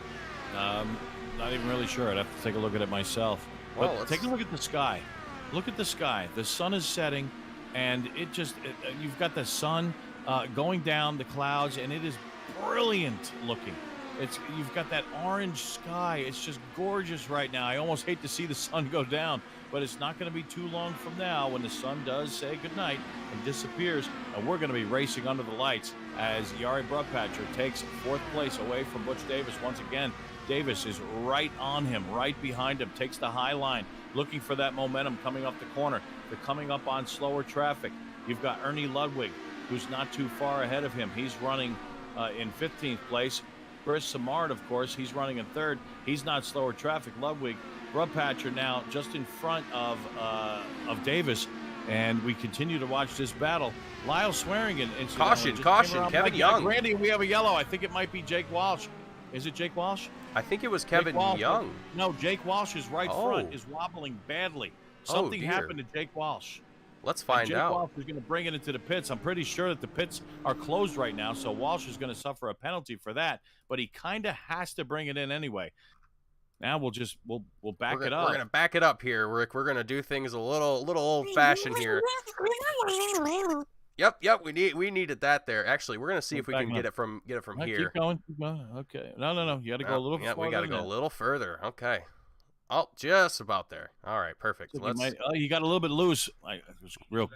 Not even really sure. I'd have to take a look at it myself. Well, But take a look at the sky. Look at the sky. The sun is setting, and you've got the sun going down the clouds, and it is brilliant looking. You've got that orange sky. It's just gorgeous right now. I almost hate to see the sun go down, but it's not going to be too long from now when the sun does say goodnight and disappears, and we're going to be racing under the lights as Jari Brugpatcher takes 4th place away from Butch Davis once again. Davis is right on him, right behind him, takes the high line, looking for that momentum coming up the corner. They're coming up on slower traffic. You've got Ernie Ludwig, who's not too far ahead of him. He's running in 15th place. Chris Samard, of course, he's running in 3rd. He's not slower traffic. Ludwig, Brugpatcher now just in front of Davis, and we continue to watch this battle. Lyle Swearingen. Caution, Kevin Young. Randy, we have a yellow. I think it might be Jake Walsh. Is it Jake Walsh? I think it was Kevin Young. No, Jake Walsh's front is wobbling badly. Something happened to Jake Walsh. Let's find out. Jake Walsh is going to bring it into the pits. I'm pretty sure that the pits are closed right now, so Walsh is going to suffer a penalty for that. But he kind of has to bring it in anyway. Now we'll back it up. We're gonna back it up here, Rick. We're gonna do things a little old-fashioned here. Yep. We needed that there. Actually, we're gonna see if we can get it from here. Keep going. Okay. No. You got to go a little. Yeah, we got to go a little further. Okay. Oh, just about there. All right, perfect. You got a little bit loose. It was real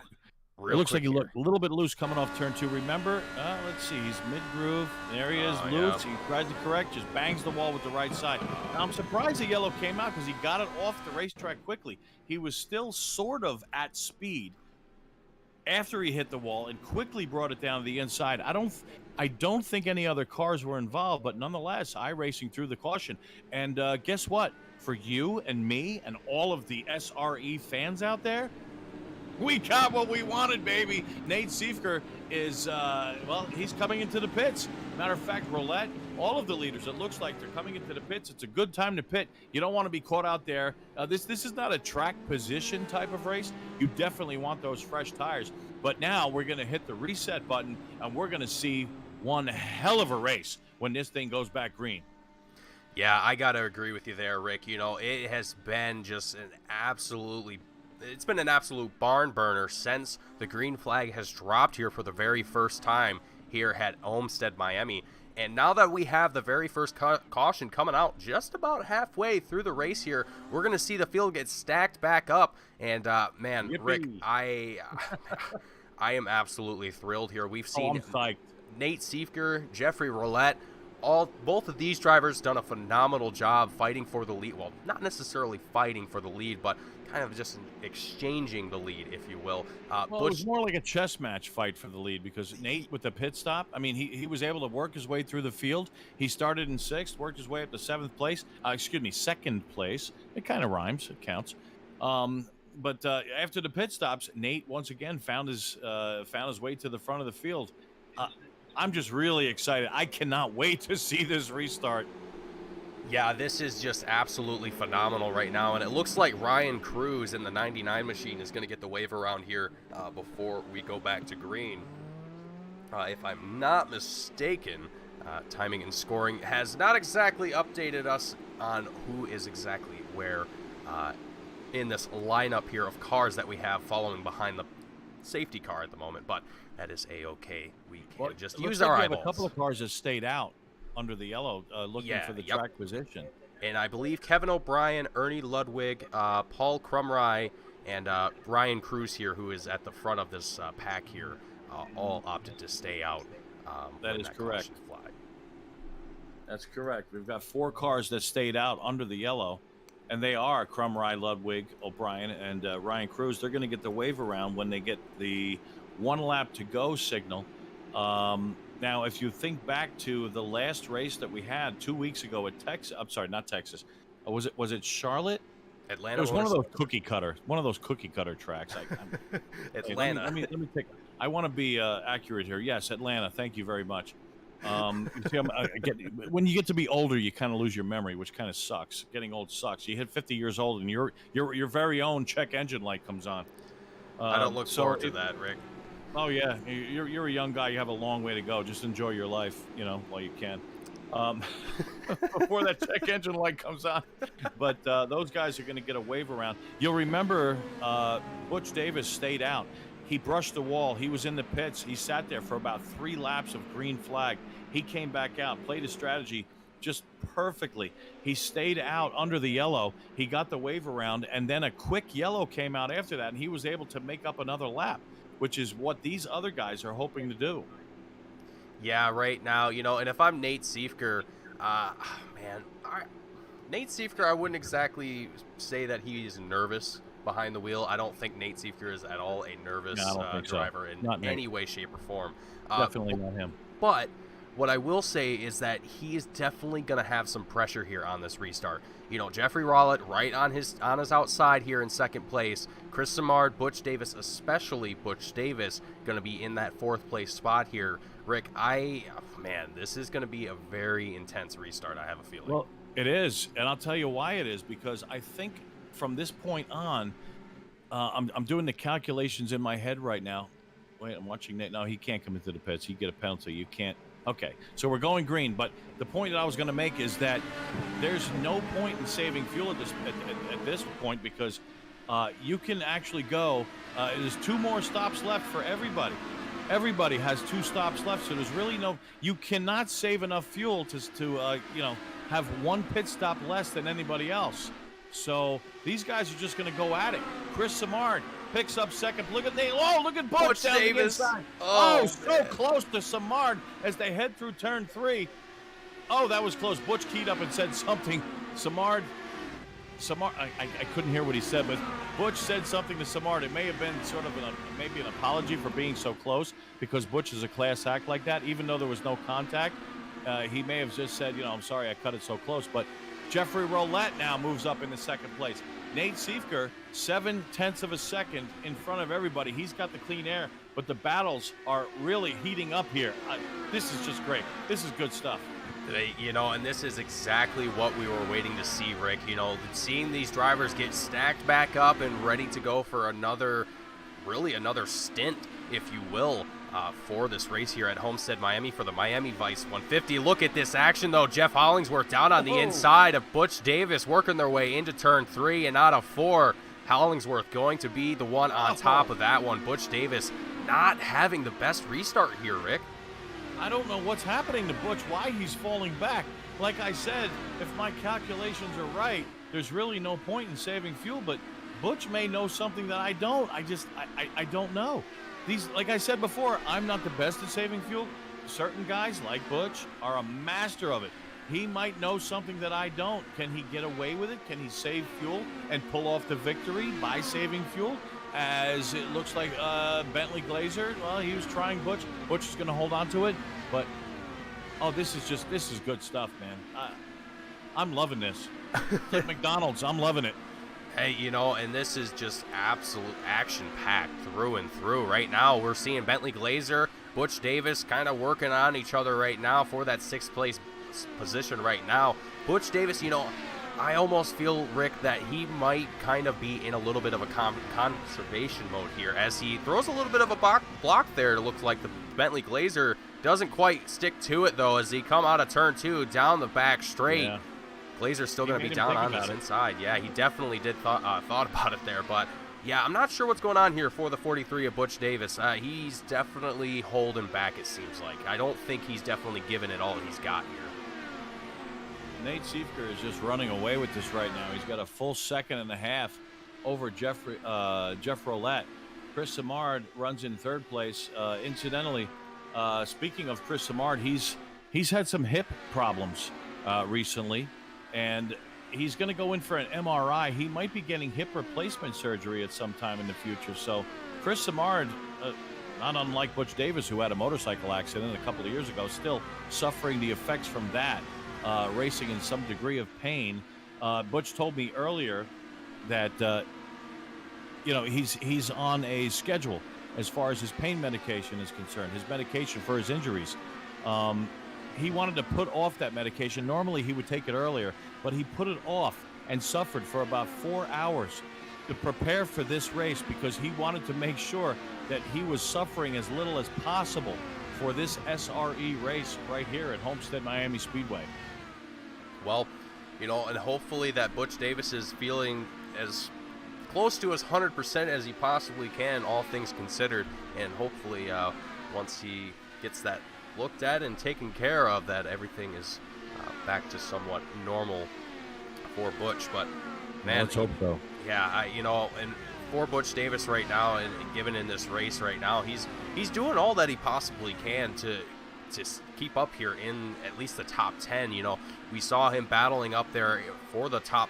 It looks like he looked a little bit loose coming off turn 2. Remember? Let's see. He's mid-groove. There he is, loose. Yeah. He tries to correct, just bangs the wall with the right side. Now, I'm surprised the yellow came out because he got it off the racetrack quickly. He was still sort of at speed after he hit the wall and quickly brought it down to the inside. I don't think any other cars were involved, but nonetheless, iRacing through the caution. And guess what? For you and me and all of the SRE fans out there, we got what we wanted, baby. Nate Siefker is, he's coming into the pits. Matter of fact, Roulette, all of the leaders, it looks like they're coming into the pits. It's a good time to pit. You don't want to be caught out there. This is not a track position type of race. You definitely want those fresh tires. But now we're going to hit the reset button, and we're going to see one hell of a race when this thing goes back green. Yeah, I got to agree with you there, Rick. You know, it has been just it's been an absolute barn burner since the green flag has dropped here for the very first time here at Homestead, Miami. And now that we have the very first caution coming out just about halfway through the race here, we're going to see the field get stacked back up. And, man, Yippee. Rick, I am absolutely thrilled here. We've seen Nate Siefker, Jeffrey Roulette, both of these drivers done a phenomenal job fighting for the lead. Well, not necessarily fighting for the lead, but kind of just exchanging the lead, if you will. It was more like a chess match fight for the lead because Nate, with the pit stop, I mean, he was able to work his way through the field. He started in 6th, worked his way up to 2nd place. It kind of rhymes. It counts. But after the pit stops, Nate once again found his way to the front of the field. I'm just really excited. I cannot wait to see this restart. Yeah, this is just absolutely phenomenal right now, and it looks like Ryan Cruz in the 99 machine is going to get the wave around here before we go back to green. If I'm not mistaken, timing and scoring has not exactly updated us on who is exactly where in this lineup here of cars that we have following behind the safety car at the moment, but that is A-okay. We can just use our eyeballs. We have a couple of cars that stayed out under the yellow looking for the track position. And I believe Kevin O'Brien, Ernie Ludwig, Paul Crumry, and Ryan Cruz here, who is at the front of this pack here, all opted to stay out. That is correct. That's correct. We've got 4 cars that stayed out under the yellow, and they are Crumry, Ludwig, O'Brien, and Ryan Cruz. They're going to get the wave around when they get the 1 lap to go signal. Now, if you think back to the last race that we had 2 weeks ago at Texas, I'm sorry, not Texas. Was it Charlotte? Atlanta. It was one of those cookie cutter tracks. Atlanta. Let me take. I want to be accurate here. Yes, Atlanta. Thank you very much. You see, when you get to be older, you kind of lose your memory, which kind of sucks. Getting old sucks. You hit 50 years old, and your very own check engine light comes on. I don't look forward to that, Rick. Oh yeah, you're a young guy. You have a long way to go. Just enjoy your life, while you can. Um, before that check engine light comes on. But those guys are going to get a wave around. You'll remember Butch Davis stayed out. He brushed the wall. He was in the pits. He sat there for about 3 laps of green flag. He came back out, played his strategy just perfectly. He stayed out under the yellow. He got the wave around, and then a quick yellow came out after that, and he was able to make up another lap, which is what these other guys are hoping to do. Yeah, right now, and if I'm Nate Siefker, Nate Siefker, I wouldn't exactly say that he's nervous behind the wheel. I don't think Nate Siefker is at all a nervous driver in any way, shape, or form. Definitely not him. But what I will say is that he is definitely going to have some pressure here on this restart. Jeffrey Rowlett right on his outside here in second place. Chris Simard, Butch Davis, especially Butch Davis, going to be in that 4th place spot here. Rick, this is going to be a very intense restart, I have a feeling. Well, it is, and I'll tell you why it is, because I think from this point on, I'm doing the calculations in my head right now. Wait, I'm watching Nate. No, he can't come into the pits. He'd get a penalty. You can't. Okay, so we're going green, but the point that I was going to make is that there's no point in saving fuel at this point, because you can actually go. There's 2 more stops left for everybody. Everybody has 2 stops left, so there's really no. You cannot save enough fuel to have 1 pit stop less than anybody else. So these guys are just going to go at it. Chris Simard picks up second. Look at Nate. Oh, look at Butch down the inside. Oh, so close to Simard as they head through turn 3. Oh, that was close. Butch keyed up and said something. Simard, I couldn't hear what he said, but Butch said something to Simard. It may have been sort of maybe an apology for being so close, because Butch is a class act like that. Even though there was no contact, he may have just said, I'm sorry I cut it so close. But Jeffrey Rowlett now moves up into second place. Nate Siefker, 0.7 of a second in front of everybody. He's got the clean air, but the battles are really heating up here. This is just great. This is good stuff. And this is exactly what we were waiting to see, Rick. Seeing these drivers get stacked back up and ready to go for another stint, if you will, for this race here at Homestead, Miami, for the Miami Vice 150. Look at this action, though. Jeff Hollingsworth down on the inside of Butch Davis, working their way into turn 3 and out of 4. Hollingsworth going to be the one on top of that one. Butch Davis not having the best restart here, Rick. I don't know what's happening to Butch, why he's falling back. Like I said, if my calculations are right, there's really no point in saving fuel, but Butch may know something that I don't. I don't know. Like I said before, I'm not the best at saving fuel. Certain guys, like Butch, are a master of it. He might know something that I don't. Can he get away with it? Can he save fuel and pull off the victory by saving fuel? As it looks like Bentley Glazer, well, he was trying Butch. Butch is going to hold on to it. But, this is good stuff, man. I'm loving this. It's like McDonald's. I'm loving it. Hey, and this is just absolute action-packed through and through. Right now, we're seeing Bentley Glazer, Butch Davis kind of working on each other right now for that 6th place position right now. Butch Davis, I almost feel, Rick, that he might kind of be in a little bit of a conservation mode here as he throws a little bit of a block there. It looks like the Bentley Glazer doesn't quite stick to it, though, as he come out of turn 2 down the back straight. Yeah. Glazer's still going to be down on this inside. Yeah, he definitely did thought about it there. But, yeah, I'm not sure what's going on here for the 43 of Butch Davis. He's definitely holding back, it seems like. I don't think he's definitely given it all he's got here. Nate Siefker is just running away with this right now. He's got a full 2.5 seconds over Jeff Rowlett. Chris Simard runs in 3rd place. Incidentally, speaking of Chris Simard, he's had some hip problems recently, and he's going to go in for an MRI. He might be getting hip replacement surgery at some time in the future. So Chris Simard, not unlike Butch Davis, who had a motorcycle accident a couple of years ago, still suffering the effects from that, racing in some degree of pain. Butch told me earlier that he's on a schedule as far as his pain medication is concerned, his medication for his injuries. He wanted to put off that medication. Normally he would take it earlier, but he put it off and suffered for about 4 hours to prepare for this race because he wanted to make sure that he was suffering as little as possible for this SRE race right here at Homestead Miami Speedway. Well, and hopefully that Butch Davis is feeling as close to as 100% as he possibly can, all things considered, and hopefully once he gets that looked at and taken care of, that everything is back to somewhat normal for Butch. But man, let's hope so. Yeah, and for Butch Davis right now, and given in this race right now, he's doing all that he possibly can to keep up here in at least the top 10. We saw him battling up there for the top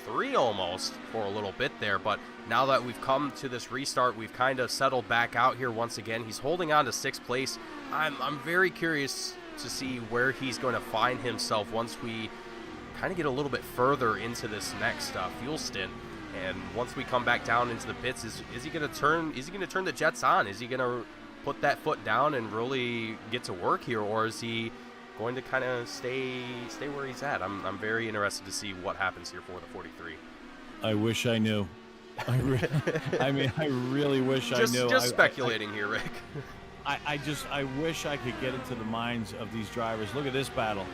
3 almost for a little bit there, but now that we've come to this restart, we've kind of settled back out here once again. He's holding on to 6th place. I'm very curious to see where he's going to find himself once we kind of get a little bit further into this next fuel stint. And once we come back down into the pits, is he going to turn the jets on? Is he going to put that foot down and really get to work here, or is he going to kind of stay where he's at? I'm very interested to see what happens here for the 43. I wish I knew. I really wish I knew. Just speculating here, Rick. I wish I could get into the minds of these drivers. Look at this battle.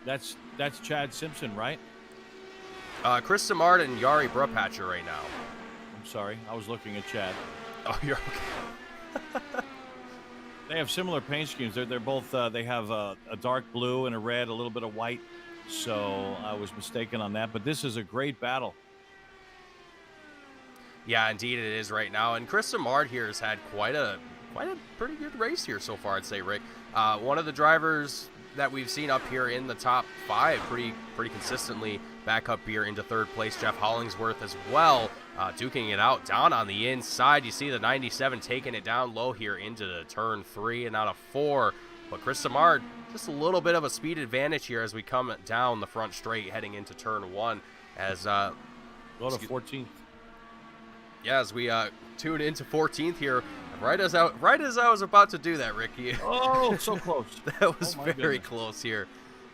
That's Chad Simpson, right? Chris Simard and Yari Brupatcher right now. I'm sorry, I was looking at Chad. Oh, you're okay. They have similar paint schemes. They're both. They have a dark blue and a red, a little bit of white. So I was mistaken on that. But this is a great battle. Yeah, indeed it is right now. And Chris Simard here has had quite a pretty good race here so far, I'd say, Rick. One of the drivers that we've seen up here in the top 5 pretty consistently back up here into 3rd place. Jeff Hollingsworth as well, duking it out down on the inside. You see the 97 taking it down low here into the turn 3 and out of 4. But Chris Simard, just a little bit of a speed advantage here as we come down the front straight heading into turn 1. As go to 14th. Yeah, as we tune into 14th here, right as I was about to do that, Ricky. Oh, so close. That was very close here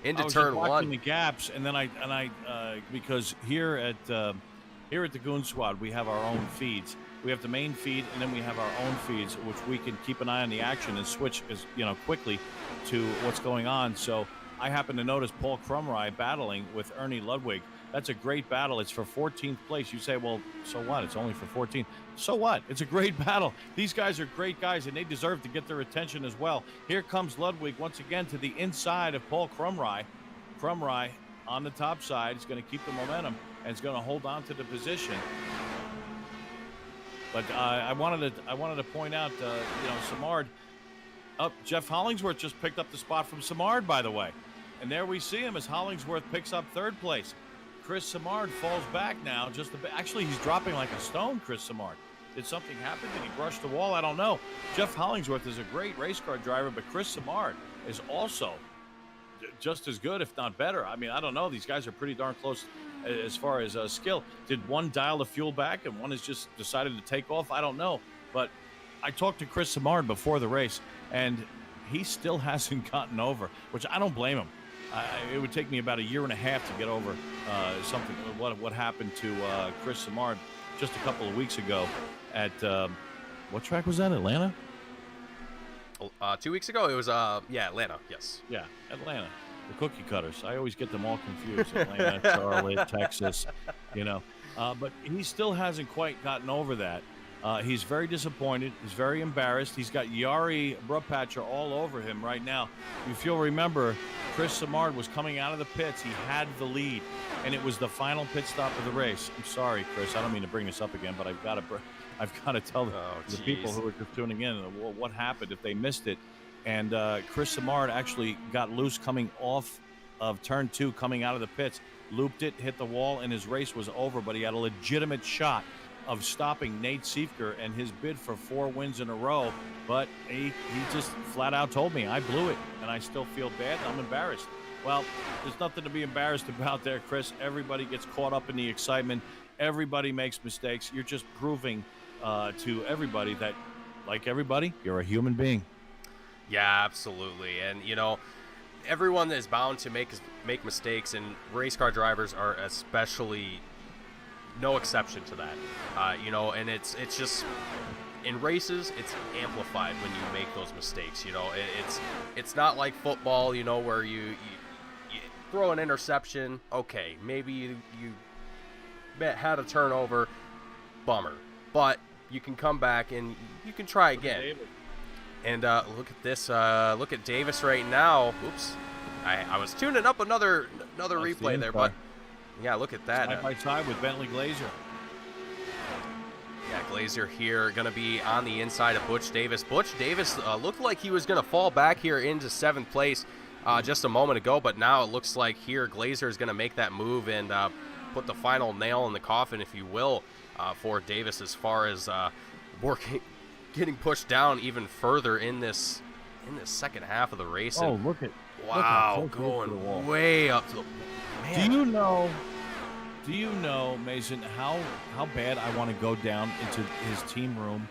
into turn 1. Watching the gaps, and then I because here at the Goon Squad we have our own feeds. We have the main feed, and then we have our own feeds, which we can keep an eye on the action and switch quickly to what's going on. So I happen to notice Paul Crumry battling with Ernie Ludwig. That's a great battle. It's for 14th place. You say, well, so what? It's only for 14th. So what? It's a great battle. These guys are great guys, and they deserve to get their attention as well. Here comes Ludwig once again to the inside of Paul Crumry. Crumry on the top side is going to keep the momentum and is going to hold on to the position. But I wanted to point out, Simard. Jeff Hollingsworth just picked up the spot from Simard, by the way. And there we see him as Hollingsworth picks up 3rd place. Chris Simard falls back now just a bit. Actually, he's dropping like a stone, Chris Simard. Did something happen? Did he brush the wall? I don't know. Jeff Hollingsworth is a great race car driver, but Chris Simard is also just as good, if not better. I mean, I don't know. These guys are pretty darn close as far as skill. Did one dial the fuel back and one has just decided to take off? I don't know. But I talked to Chris Simard before the race, and he still hasn't gotten over, which I don't blame him. It would take me about 1.5 years to get over something. What happened to Chris Simard just a couple of weeks ago at what track was that? Atlanta? 2 weeks ago, it was Atlanta. Yes. Yeah, Atlanta. The cookie cutters. I always get them all confused. Atlanta, Charlotte, Texas. But he still hasn't quite gotten over that. He's very disappointed. He's very embarrassed. He's got Yari Brupatcher all over him right now. If you'll remember, Chris Simard was coming out of the pits. He had the lead, and it was the final pit stop of the race. I'm sorry, Chris. I don't mean to bring this up again, but I've got to tell the people who are just tuning in what happened if they missed it. And Chris Simard actually got loose coming off of turn 2, coming out of the pits, looped it, hit the wall, and his race was over. But he had a legitimate shot of stopping Nate Siefker and his bid for 4 wins in a row, but he just flat out told me, I blew it, and I still feel bad, and I'm embarrassed. Well, there's nothing to be embarrassed about there, Chris. Everybody gets caught up in the excitement. Everybody makes mistakes. You're just proving to everybody that, like everybody, you're a human being. Yeah, absolutely. And, everyone is bound to make mistakes, and race car drivers are especially no exception to that. You know, and it's just in races, it's amplified when you make those mistakes. You know, it's not like football, you know, where you throw an interception. Okay, maybe you had a turnover, bummer, but you can come back and you can try again. And look at this. Look at Davis right now. Oops, I was tuning up another replay there, but yeah, look at that. Side by side with Bentley Glazer. Yeah, Glazer here going to be on the inside of Butch Davis. Butch Davis looked like he was going to fall back here into 7th place just a moment ago, but now it looks like here Glazer is going to make that move and put the final nail in the coffin, if you will, for Davis as far as getting pushed down even further in this second half of the race. Oh, look at going way up to the man. Do you know, Mason, how bad I want to go down into his team room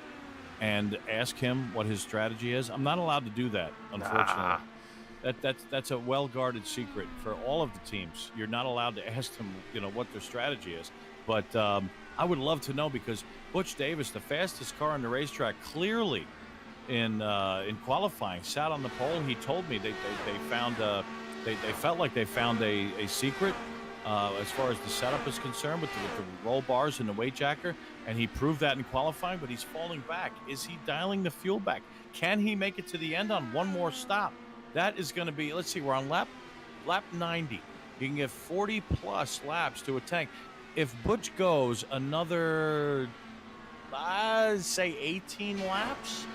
and ask him what his strategy is? I'm not allowed to do that, unfortunately. That's a well-guarded secret for all of the teams. You're not allowed to ask them, you know, what their strategy is. But I would love to know, because Butch Davis, the fastest car on the racetrack, clearly in qualifying, sat on the pole. He told me they found they felt like they found a secret as far as the setup is concerned with the roll bars and the weight jacker, and he proved that in qualifying. But he's falling back. Is he dialing the fuel back? Can he make it to the end on one more stop? That is going to be, let's see, we're on lap 90. You can get 40 plus laps to a tank. If Butch goes another, say 18 laps,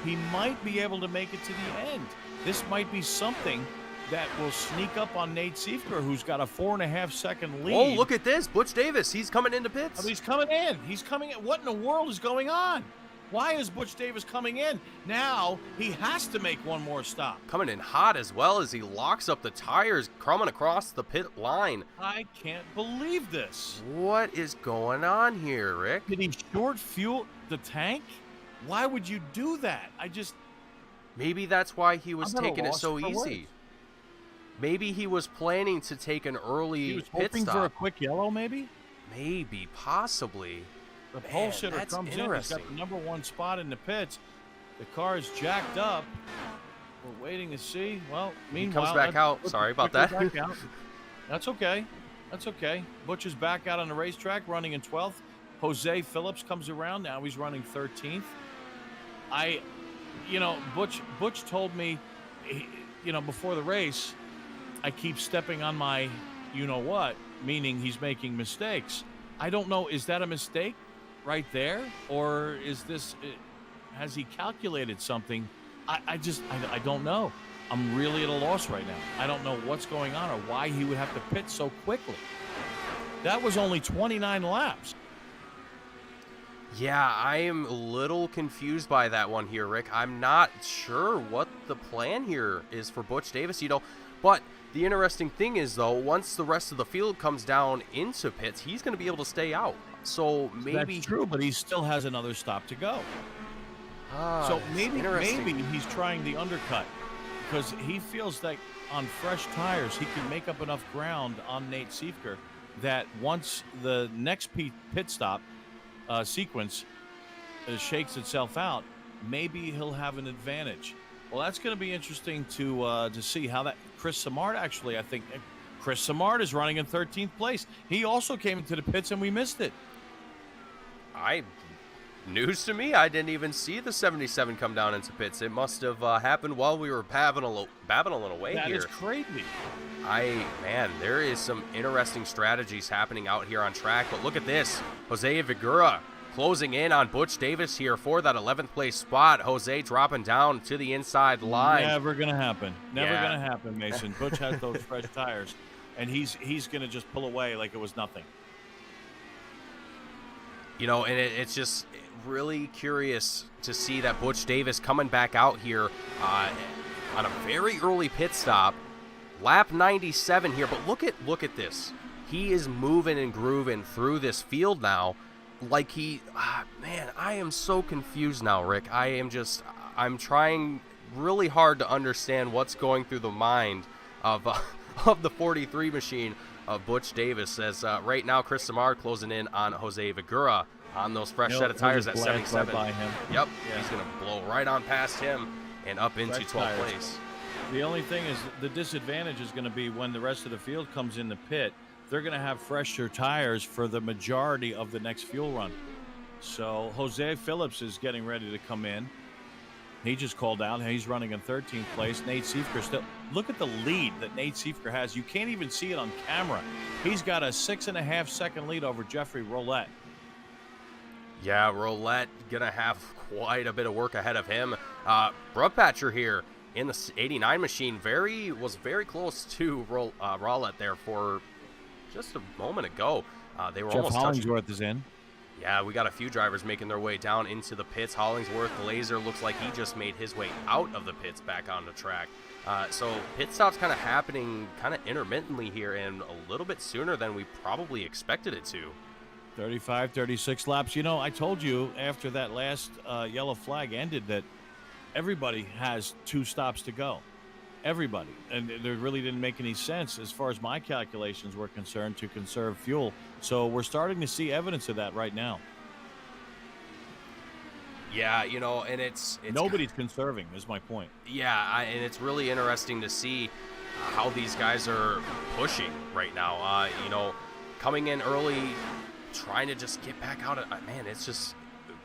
he might be able to make it to the end. This might be something that will sneak up on Nate Siefker, who's got a 4.5-second lead. Oh, look at this. Butch Davis, he's coming into pits. Oh, he's coming in. He's coming in. What in the world is going on? Why is Butch Davis coming in? Now he has to make one more stop. Coming in hot as well as he locks up the tires, coming across the pit line. I can't believe this. What is going on here, Rick? Did he short fuel the tank? Why would you do that? Maybe that's why he was taking it so easy. Maybe he was planning to take an early pit stop. He was hoping for a quick yellow, maybe? Maybe, possibly. The pole sitter comes in. He's got the number 1 spot in the pits. The car is jacked up. We're waiting to see. Well, meanwhile, he comes back out. Sorry about that. That's okay. That's okay. Butch is back out on the racetrack, running in 12th. Jose Phillips comes around. Now he's running 13th. Butch told me, before the race, I keep stepping on my you-know-what, meaning he's making mistakes. I don't know, is that a mistake right there? Or has he calculated something? I don't know. I'm really at a loss right now. I don't know what's going on or why he would have to pit so quickly. That was only 29 laps. Yeah, I am a little confused by that one here, Rick. I'm not sure what the plan here is for Butch Davis, but the interesting thing is, though, once the rest of the field comes down into pits, he's going to be able to stay out. So maybe that's true, but he still has another stop to go. So maybe he's trying the undercut, because he feels like on fresh tires he can make up enough ground on Nate Siefker that once the next pit stop sequence shakes itself out, maybe he'll have an advantage. Well, that's going to be interesting to see how that. Chris Samard, actually, I think Chris Samard is running in 13th place. He also came into the pits and we missed it. News to me. I didn't even see the 77 come down into pits. It must have happened while we were babbling away here. That is crazy. There is some interesting strategies happening out here on track. But look at this. Jose Vigura closing in on Butch Davis here for that 11th place spot. Jose dropping down to the inside line. Never going to happen. Never going to happen, Mason. Butch has those fresh tires, and he's going to just pull away like it was nothing. And it's just really curious to see that Butch Davis coming back out here on a very early pit stop, lap 97 here. But look at this. He is moving and grooving through this field now. Like I am so confused now, Rick. I'm trying really hard to understand what's going through the mind of the 43 machine of Butch Davis, as right now Chris Samard closing in on Jose Vigura on those fresh set of tires at 77. Right by him. Yep, yeah. He's going to blow right on past him and up into 12th place. The only thing is the disadvantage is going to be when the rest of the field comes in the pit, they're going to have fresher tires for the majority of the next fuel run. So Jose Phillips is getting ready to come in. He just called out. He's running in 13th place. Nate Siefker still. Look at the lead that Nate Siefker has. You can't even see it on camera. He's got a 6.5 second lead over Jeffrey Roulette. Yeah, Roulette gonna have quite a bit of work ahead of him. Brubpatcher here in the 89 machine was very close to Roulette there for just a moment ago. They were Jeff almost Hollingsworth is in. Yeah, we got a few drivers making their way down into the pits. Hollingsworth, Glazer looks like he just made his way out of the pits back on the track. So pit stops kind of happening kind of intermittently here and a little bit sooner than we probably expected it to. 35, 36 laps. You know, I told you after that last yellow flag ended that everybody has 2 stops to go. Everybody. And it really didn't make any sense as far as my calculations were concerned to conserve fuel. So we're starting to see evidence of that right now. Yeah, you know, and it's nobody's conserving is my point. Yeah, and it's really interesting to see how these guys are pushing right now. You know, coming in early, trying to just get back out. Man, it's just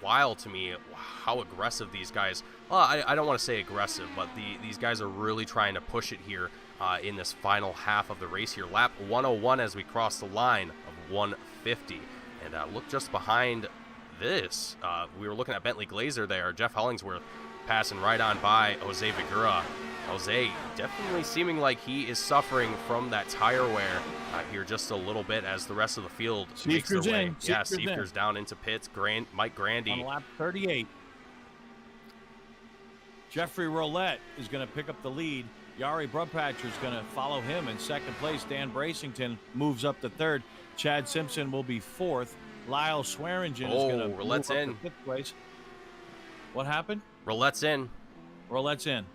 wild to me how aggressive these guys. Well, I don't want to say aggressive, but these guys are really trying to push it here in this final half of the race here. Lap 101 as we cross the line of 150. And look just behind this. We were looking at Bentley Glazer there. Jeff Hollingsworth passing right on by Jose Vigura. Jose definitely seeming like he is suffering from that tire wear here just a little bit as the rest of the field makes their way. Yeah, Siefker's down into pits. Mike Grandy. On lap 38. Jeffrey Roulette is going to pick up the lead. Yari Brubpatcher is going to follow him in second place. Dan Bracington moves up to third. Chad Simpson will be fourth. Lyle Swearingen is going to move up to fifth place. What happened? Roulette's in. Roulette's in.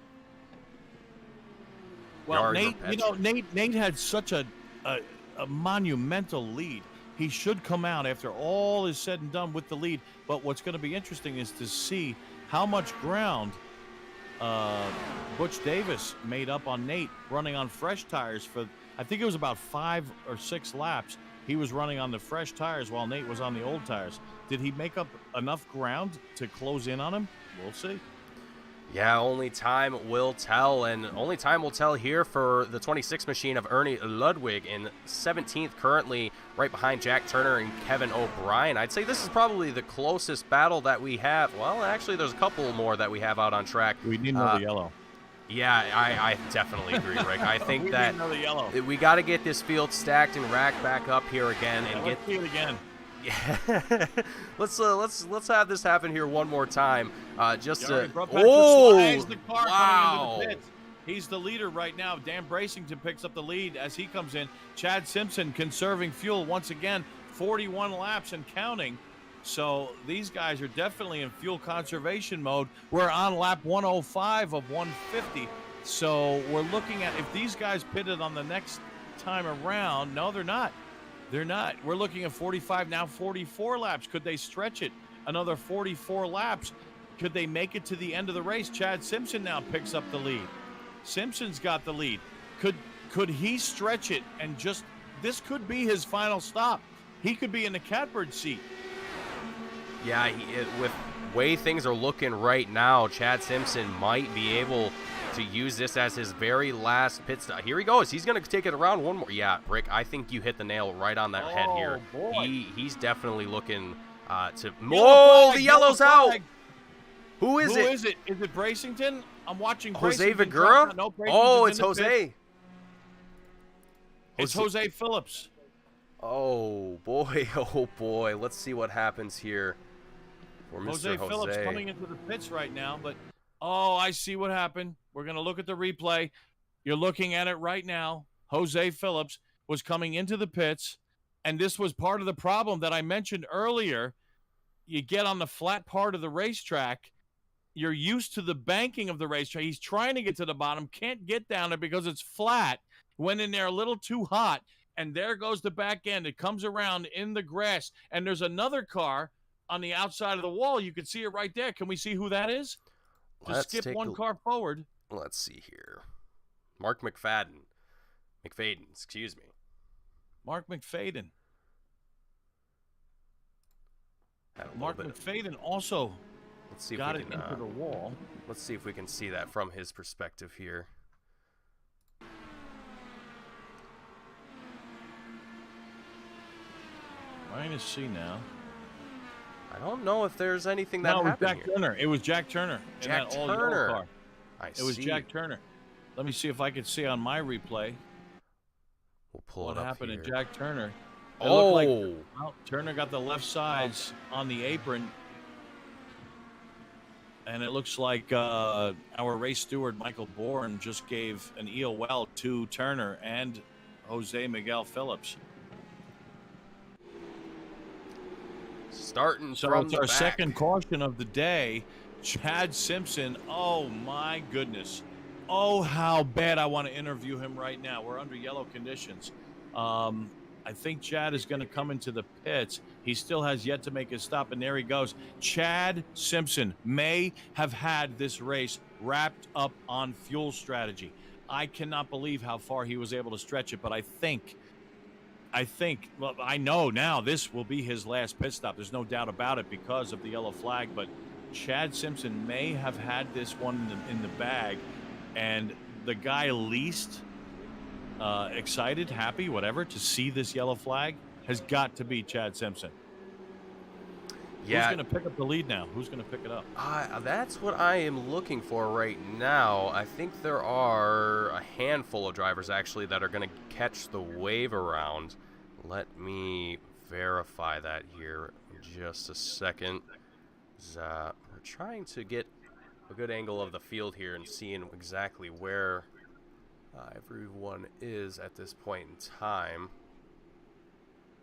Well, Nate had such a monumental lead. He should come out after all is said and done with the lead. But what's going to be interesting is to see how much ground Butch Davis made up on Nate running on fresh tires for, I think it was about 5 or 6 laps. He was running on the fresh tires while Nate was on the old tires. Did he make up enough ground to close in on him? We'll see. Yeah, only time will tell, and only time will tell here for the 26 machine of Ernie Ludwig in 17th currently, right behind Jack Turner and Kevin O'Brien. I'd say this is probably the closest battle that we have. Well, actually, there's a couple more that we have out on track. We need another yellow. Yeah, I definitely agree, Rick. I think that yellow. We got to get this field stacked and racked back up here again and let's see it again. Yeah, let's have this happen here one more time. Slides the car coming into the pits. He's the leader right now. Dan Bracington picks up the lead as he comes in. Chad Simpson conserving fuel once again, 41 laps and counting. So these guys are definitely in fuel conservation mode. We're on lap 105 of 150. So we're looking at if these guys pitted on the next time around. No, they're not. They're not. We're looking at 45, now 44 laps. Could they stretch it another 44 laps? Could they make it to the end of the race? Chad Simpson now picks up the lead. Simpson's got the lead. Could he stretch it and just, this could be his final stop. He could be in the catbird seat. Yeah, with way things are looking right now, Chad Simpson might be able to use this as his very last pit stop. Here he goes. He's going to take it around one more. Yeah, Rick, I think you hit the nail right on that head here. Boy. He's definitely looking to... Oh, the yellow's out! Who is it? Who is it? Is it Bracington? I'm watching Jose Bracington. Vigura? No, oh, it's Jose. It's Jose Phillips. Oh, boy. Oh, boy. Let's see what happens here for Mr. Jose Phillips coming into the pits right now, but... Oh, I see what happened. We're going to look at the replay. You're looking at it right now. Jose Phillips was coming into the pits, and this was part of the problem that I mentioned earlier. You get on the flat part of the racetrack. You're used to the banking of the racetrack. He's trying to get to the bottom, can't get down there because it's flat. Went in there a little too hot, and there goes the back end. It comes around in the grass, and there's another car on the outside of the wall. You can see it right there. Can we see who that is? Just skip one car forward. Let's see here. Mark McFadden. McFadden, excuse me. Mark McFadden. Mark McFadden also got it into the wall. Let's see if we can see that from his perspective here. -C now. I don't know if there's anything that happened here. It was Jack Turner. Jack Turner. Car. It was Jack Turner. Let me see if I can see on my replay. We'll pull it up What happened here. to Jack Turner? It looked like Turner got the left sides on the apron. And it looks like our race steward, Michael Bourne, just gave an EOL to Turner and Jose Miguel Phillips. Starting so from it's our second caution of the day. Chad Simpson. Oh, my goodness. Oh, how bad I want to interview him right now. We're under yellow conditions. I think Chad is going to come into the pits. He still has yet to make his stop, and there he goes. Chad Simpson may have had this race wrapped up on fuel strategy. I cannot believe how far he was able to stretch it, but I think, well, I know now this will be his last pit stop. There's no doubt about it because of the yellow flag, but Chad Simpson may have had this one in the bag, and the guy least excited, happy, whatever, to see this yellow flag has got to be Chad Simpson. Yeah. Who's going to pick up the lead now? Who's going to pick it up? That's what I am looking for right now. I think there are a handful of drivers, actually, that are going to catch the wave around. Let me verify that here in just a second. We're trying to get a good angle of the field here and seeing exactly where everyone is at this point in time.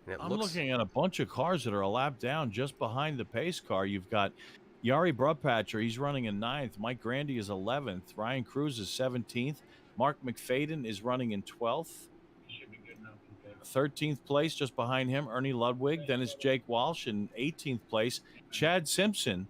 And I'm looking at a bunch of cars that are a lap down just behind the pace car. You've got Yari Brubpatcher, he's running in 9th. Mike Grandy is 11th. Ryan Cruz is 17th. Mark McFadden is running in 12th. 13th place just behind him, Ernie Ludwig. Then it's Jake Walsh in 18th place. Chad Simpson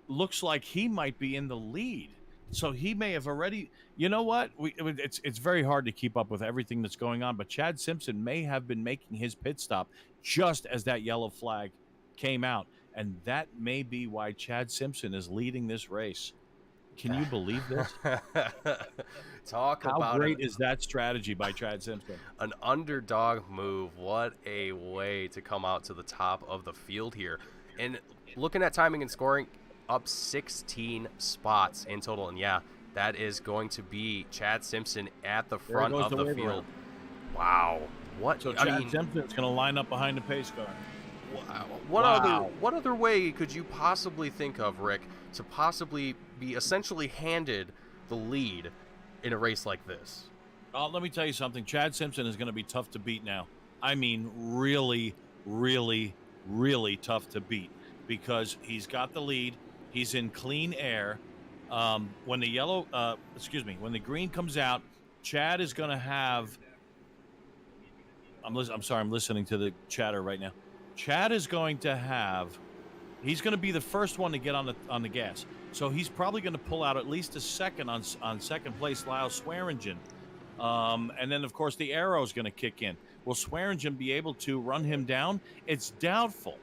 looks like he might be in the lead. So he may have already, you know what? It's very hard to keep up with everything that's going on, but Chad Simpson may have been making his pit stop just as that yellow flag came out. And that may be why Chad Simpson is leading this race. Can you believe this? How great is that strategy by Chad Simpson? An underdog move. What a way to come out to the top of the field here. And looking at timing and scoring, up 16 spots in total. And yeah, that is going to be Chad Simpson at the front of the field. Wow. What? So Chad Simpson's going to line up behind the pace car. Wow. What other way could you possibly think of, Rick, to possibly be essentially handed the lead in a race like this? Let me tell you something. Chad Simpson is going to be tough to beat now. I mean, really, really, really tough to beat because he's got the lead. He's in clean air. When the green comes out, Chad is going to have. I'm sorry, I'm listening to the chatter right now. Chad is going to have. He's going to be the first one to get on the gas, so he's probably going to pull out at least a second on second place Lyle Swearingen, and then of course the arrow is going to kick in. Will Swearingen be able to run him down? It's doubtful,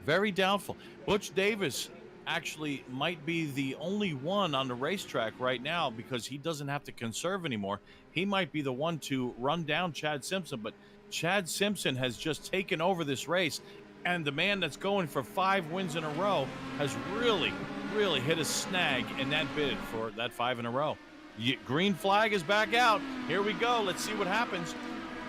very doubtful. Butch Davis actually might be the only one on the racetrack right now because he doesn't have to conserve anymore. He might be the one to run down Chad Simpson, but Chad Simpson has just taken over this race, and the man that's going for 5 wins in a row has really, really hit a snag in that bid for that 5 in a row. Green flag is back out. Here we go. Let's see what happens.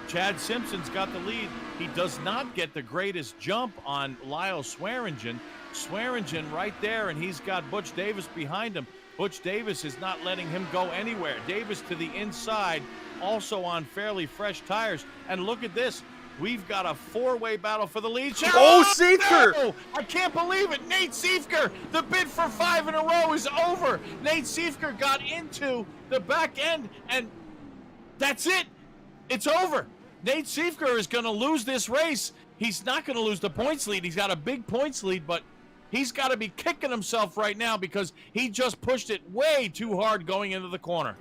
Chad Simpson's got the lead. He does not get the greatest jump on Lyle Swearingen. Swearingen right there, and he's got Butch Davis behind him. Butch Davis is not letting him go anywhere. Davis to the inside, also on fairly fresh tires. And look at this. We've got a 4-way battle for the lead. Oh, Siefker! No! I can't believe it. Nate Siefker, the bid for 5 in a row is over. Nate Siefker got into the back end, and that's it. It's over. Nate Siefker is going to lose this race. He's not going to lose the points lead. He's got a big points lead, but he's got to be kicking himself right now because he just pushed it way too hard going into the corner.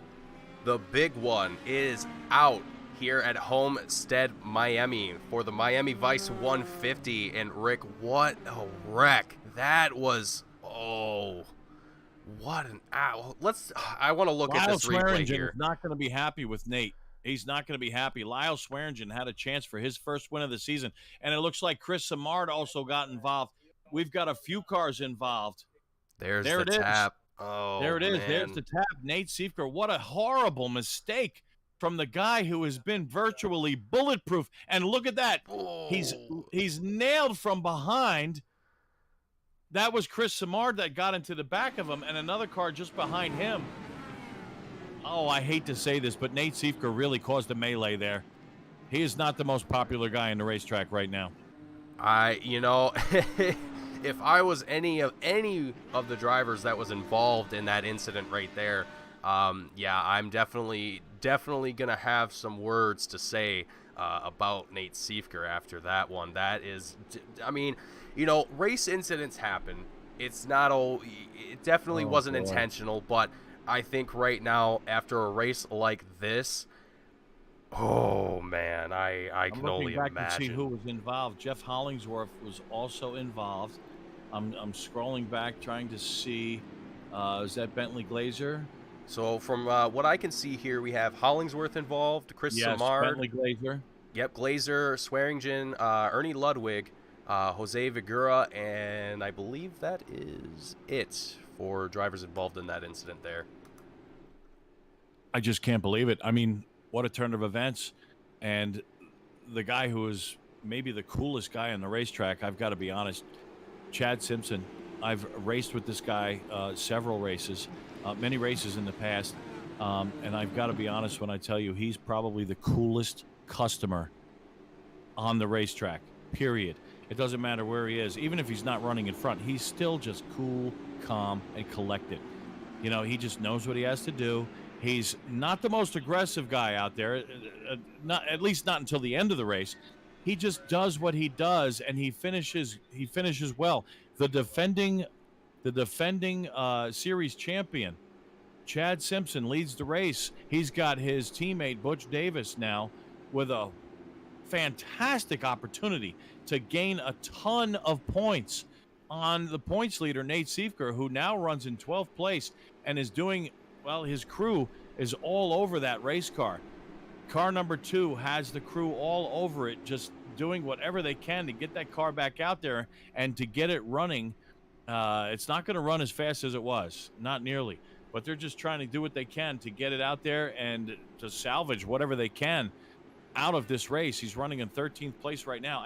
The big one is out here at Homestead, Miami for the Miami Vice 150. And Rick, what a wreck. That was, what an ow. I want to look at this replay here. Is not going to be happy with Nate. He's not going to be happy. Lyle Swearingen had a chance for his first win of the season, and it looks like Chris Simard also got involved. We've got a few cars involved. There the tap. Oh, there it is. Man. There's the tap. Nate Siefker. What a horrible mistake from the guy who has been virtually bulletproof. And look at that. Oh. He's nailed from behind. That was Chris Simard that got into the back of him, and another car just behind him. Oh, I hate to say this, but Nate Siefker really caused a melee there. He is not the most popular guy in the racetrack right now. If I was any of the drivers that was involved in that incident right there, yeah, I'm definitely gonna have some words to say about Nate Siefker after that one. That is, I mean, race incidents happen. It definitely wasn't intentional, but I think right now, after a race like this, oh man, I can only imagine. I'm looking back to see who was involved. Jeff Hollingsworth was also involved. I'm scrolling back trying to see. Is that Bentley Glazer? So from what I can see here, we have Hollingsworth involved, Chris Simard. Bentley Glazer. Yep, Glazer, Swearingen, Ernie Ludwig, Jose Vigura, and I believe that is it for drivers involved in that incident there. I just can't believe it. I mean, what a turn of events. And the guy who is maybe the coolest guy on the racetrack, I've got to be honest, Chad Simpson. I've raced with this guy several races, many races in the past. And I've got to be honest when I tell you he's probably the coolest customer on the racetrack, period. It doesn't matter where he is. Even if he's not running in front, he's still just cool, calm, and collected. He just knows what he has to do. He's not the most aggressive guy out there, at least not until the end of the race. He just does what he does, and he finishes well. The defending series champion, Chad Simpson, leads the race. He's got his teammate Butch Davis now with a fantastic opportunity to gain a ton of points on the points leader, Nate Siefker, who now runs in 12th place and is doing well. His crew is all over that race car. Car number 2 has the crew all over it, just doing whatever they can to get that car back out there and to get it running. It's not going to run as fast as it was, not nearly, but they're just trying to do what they can to get it out there and to salvage whatever they can out of this race. He's running in 13th place right now.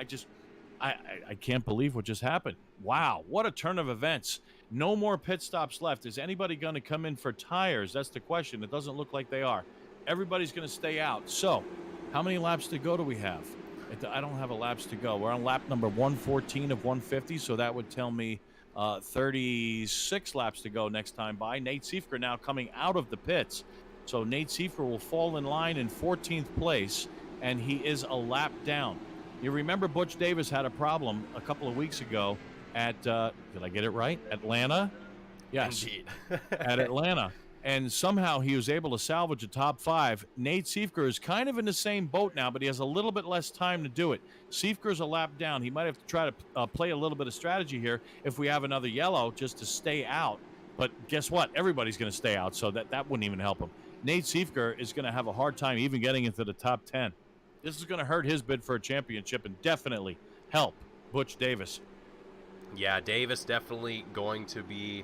I can't believe what just happened. Wow, what a turn of events. No more pit stops left. Is anybody going to come in for tires? That's the question. It doesn't look like they are. Everybody's going to stay out. So, how many laps to go do we have? I don't have a laps to go. We're on lap number 114 of 150, so that would tell me 36 laps to go next time by. Nate Siefker now coming out of the pits. So Nate Siefker will fall in line in 14th place, and he is a lap down. You remember Butch Davis had a problem a couple of weeks ago at, did I get it right? Atlanta? Yes. Indeed. At Atlanta. And somehow he was able to salvage a top 5. Nate Siefker is kind of in the same boat now, but he has a little bit less time to do it. Siefker's a lap down. He might have to try to play a little bit of strategy here if we have another yellow just to stay out. But guess what? Everybody's going to stay out, so that wouldn't even help him. Nate Siefker is going to have a hard time even getting into the top 10. This is going to hurt his bid for a championship and definitely help Butch Davis. Yeah, Davis definitely going to be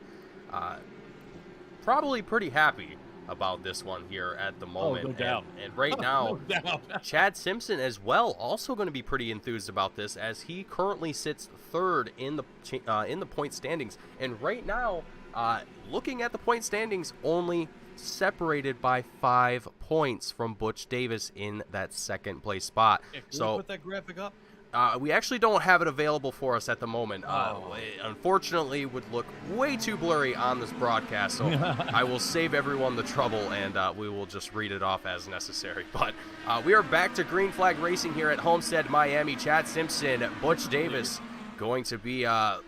probably pretty happy about this one here at the moment. No doubt. And right now, No doubt. Chad Simpson as well also going to be pretty enthused about this as he currently sits 3rd in the point standings. And right now, looking at the point standings, only separated by 5 points from Butch Davis in that 2nd place spot. Can you put that graphic up? We actually don't have it available for us at the moment. It unfortunately would look way too blurry on this broadcast, so I will save everyone the trouble, and we will just read it off as necessary. But we are back to Green Flag Racing here at Homestead, Miami. Chad Simpson, Butch Davis going to be, off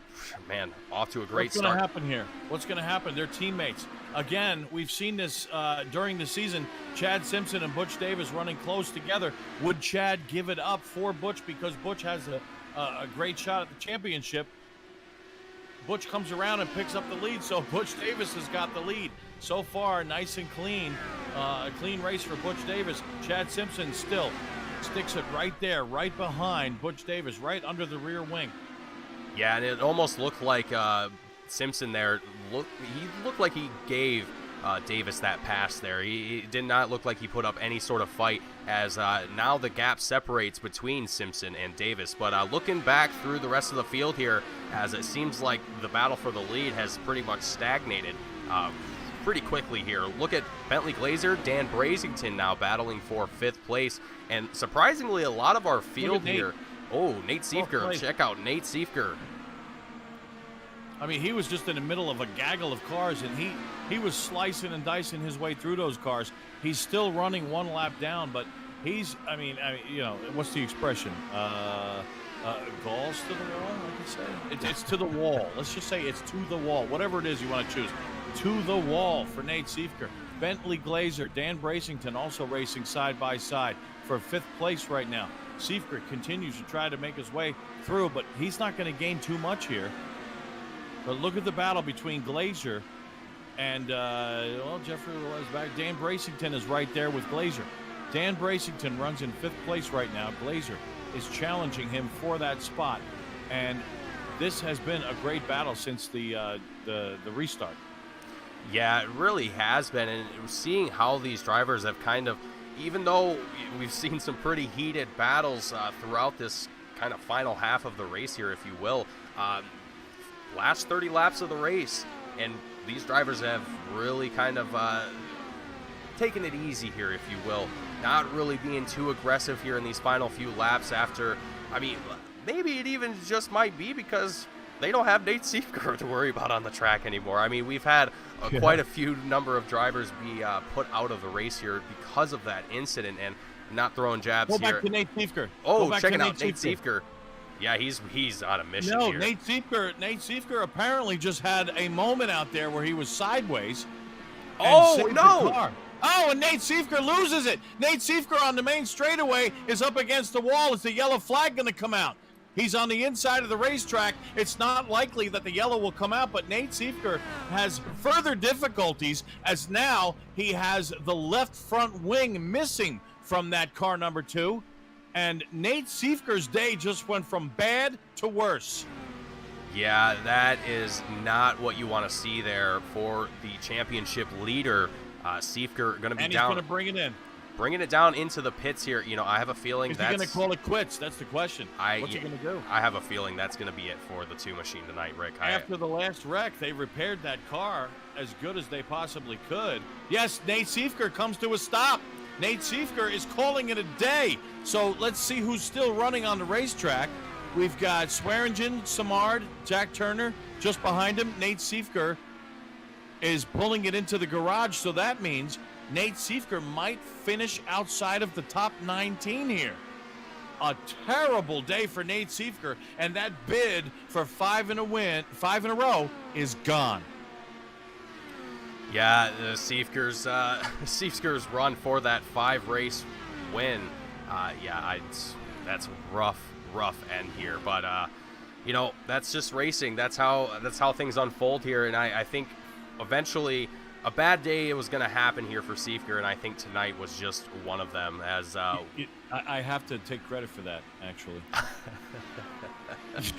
to a great start. What's going to happen here? What's going to happen? They're teammates. Again, we've seen this during the season, Chad Simpson and Butch Davis running close together. Would Chad give it up for Butch because Butch has a great shot at the championship? Butch comes around and picks up the lead, so Butch Davis has got the lead. So far, nice and clean. A clean race for Butch Davis. Chad Simpson still sticks it right there, right behind Butch Davis, right under the rear wing. Yeah, and it almost looked like Simpson there. He looked like he gave Davis that pass there. He did not look like he put up any sort of fight, as now the gap separates between Simpson and Davis. But looking back through the rest of the field here, as it seems like the battle for the lead has pretty much stagnated pretty quickly here. Look at Bentley Glazer, Dan Brasington now battling for 5th place. And surprisingly, a lot of our field here. Oh, Nate Siefker. Check out Nate Siefker. I mean, he was just in the middle of a gaggle of cars, and he was slicing and dicing his way through those cars. He's still running one lap down, but he's, I mean, what's the expression? Galls to the wall, I could say. It's to the wall. Let's just say it's to the wall. Whatever it is you want to choose. To the wall for Nate Siefker. Bentley Glazer, Dan Brasington also racing side by side for 5th place right now. Siefker continues to try to make his way through, but he's not going to gain too much here. But look at the battle between Glazer and, Jeffrey was back. Dan Brasington is right there with Glazer. Dan Brasington runs in 5th place right now. Glazer is challenging him for that spot. And this has been a great battle since the restart. Yeah, it really has been. And seeing how these drivers have kind of, even though we've seen some pretty heated battles throughout this kind of final half of the race here, if you will, last 30 laps of the race, and these drivers have really kind of taken it easy here, if you will, not really being too aggressive here in these final few laps after, I mean, maybe it even just might be because they don't have Nate Siefker to worry about on the track anymore. I mean, we've had quite a few number of drivers be put out of the race here because of that incident and not throwing jabs here. Go back to Nate Siefker. Oh, check it out, Nate Siefker. Yeah, he's on a mission here. Nate Siefker apparently just had a moment out there where he was sideways. Oh, no! Oh, and Nate Siefker loses it. Nate Siefker on the main straightaway is up against the wall. Is the yellow flag going to come out? He's on the inside of the racetrack. It's not likely that the yellow will come out, but Nate Siefker has further difficulties as now he has the left front wing missing from that car number 2. And Nate Siefker's day just went from bad to worse. Yeah, that is not what you want to see there for the championship leader. Siefker going to be down. And he's going to bring it in. Bringing it down into the pits here. You know, I have a feeling Is he going to call it quits? That's the question. What's he going to do? I have a feeling that's going to be it for the 2 machine tonight, Rick. After the last wreck, they repaired that car as good as they possibly could. Yes, Nate Siefker comes to a stop. Nate Siefker is calling it a day. So let's see who's still running on the racetrack. We've got Swearingen, Samard, Jack Turner just behind him. Nate Siefker is pulling it into the garage, so that means Nate Siefker might finish outside of the top 19 here. A terrible day for Nate Siefker, and that bid for 5 in a row is gone. Yeah, the Siefker's run for that 5-race win. That's rough end here, but that's just racing. That's how things unfold here, and I think eventually a bad day was going to happen here for Siefker, and I think tonight was just one of them. As I have to take credit for that, actually.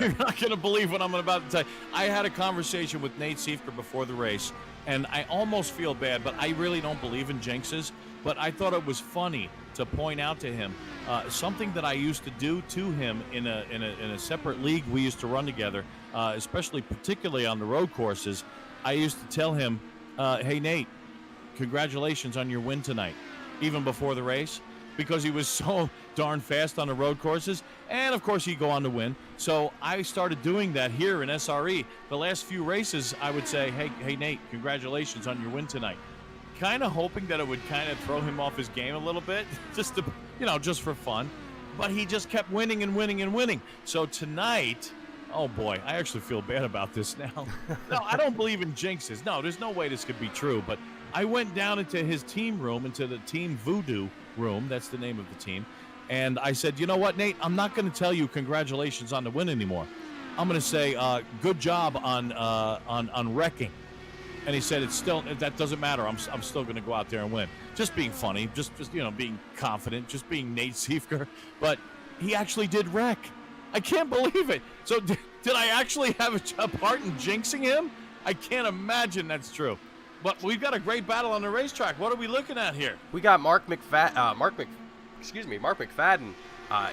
You're not going to believe what I'm about to tell you. I had a conversation with Nate Siefker before the race, and I almost feel bad, but I really don't believe in jinxes. But I thought it was funny to point out to him something that I used to do to him in a separate league we used to run together, particularly on the road courses. I used to tell him, hey, Nate, congratulations on your win tonight, even before the race. because he was so darn fast on the road courses. And, of course, he'd go on to win. So I started doing that here in SRE. The last few races, I would say, hey, Nate, congratulations on your win tonight. Kind of hoping that it would kind of throw him off his game a little bit, just to, just for fun. But he just kept winning and winning and winning. So tonight, oh boy, I actually feel bad about this now. No, I don't believe in jinxes. No, there's no way this could be true. But I went down into his team room, into the Team Voodoo room. That's the name of the team. And I said, you know what, Nate? I'm not going to tell you congratulations on the win anymore. I'm going to say good job on wrecking. And he said, that doesn't matter. I'm still going to go out there and win. Just being funny, just being confident, just being Nate Siefker. But he actually did wreck. I can't believe it. So did I actually have a part in jinxing him? I can't imagine that's true. But we've got a great battle on the racetrack. What are we looking at here? We got Mark McFadden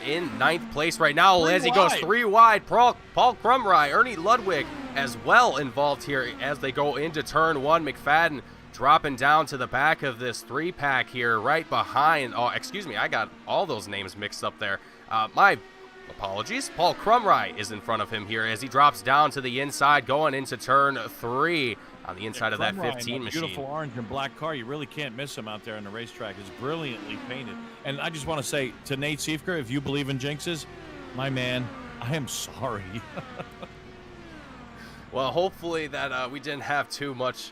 in ninth place right now as he goes 3 wide. Paul Crumry, Ernie Ludwig as well involved here as they go into turn 1. McFadden dropping down to the back of this 3-pack here right behind. Oh, excuse me, I got all those names mixed up there. My apologies. Paul Crumry is in front of him here as he drops down to the inside going into turn 3 on the inside of that 15 machine. Beautiful orange and black car. You really can't miss him out there on the racetrack. It's brilliantly painted. And I just want to say to Nate Siefker, if you believe in jinxes, my man, I am sorry. Well, hopefully that we didn't have too much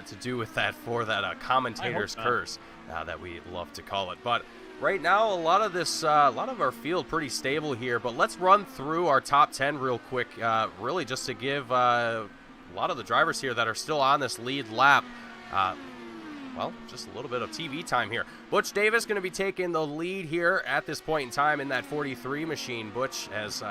to do with that for that commentator's curse that we love to call it. But right now, a lot of our field pretty stable here. But let's run through our top 10 real quick, really just to give a lot of the drivers here that are still on this lead lap, well, just a little bit of TV time here. Butch Davis going to be taking the lead here at this point in time in that 43 machine. Butch has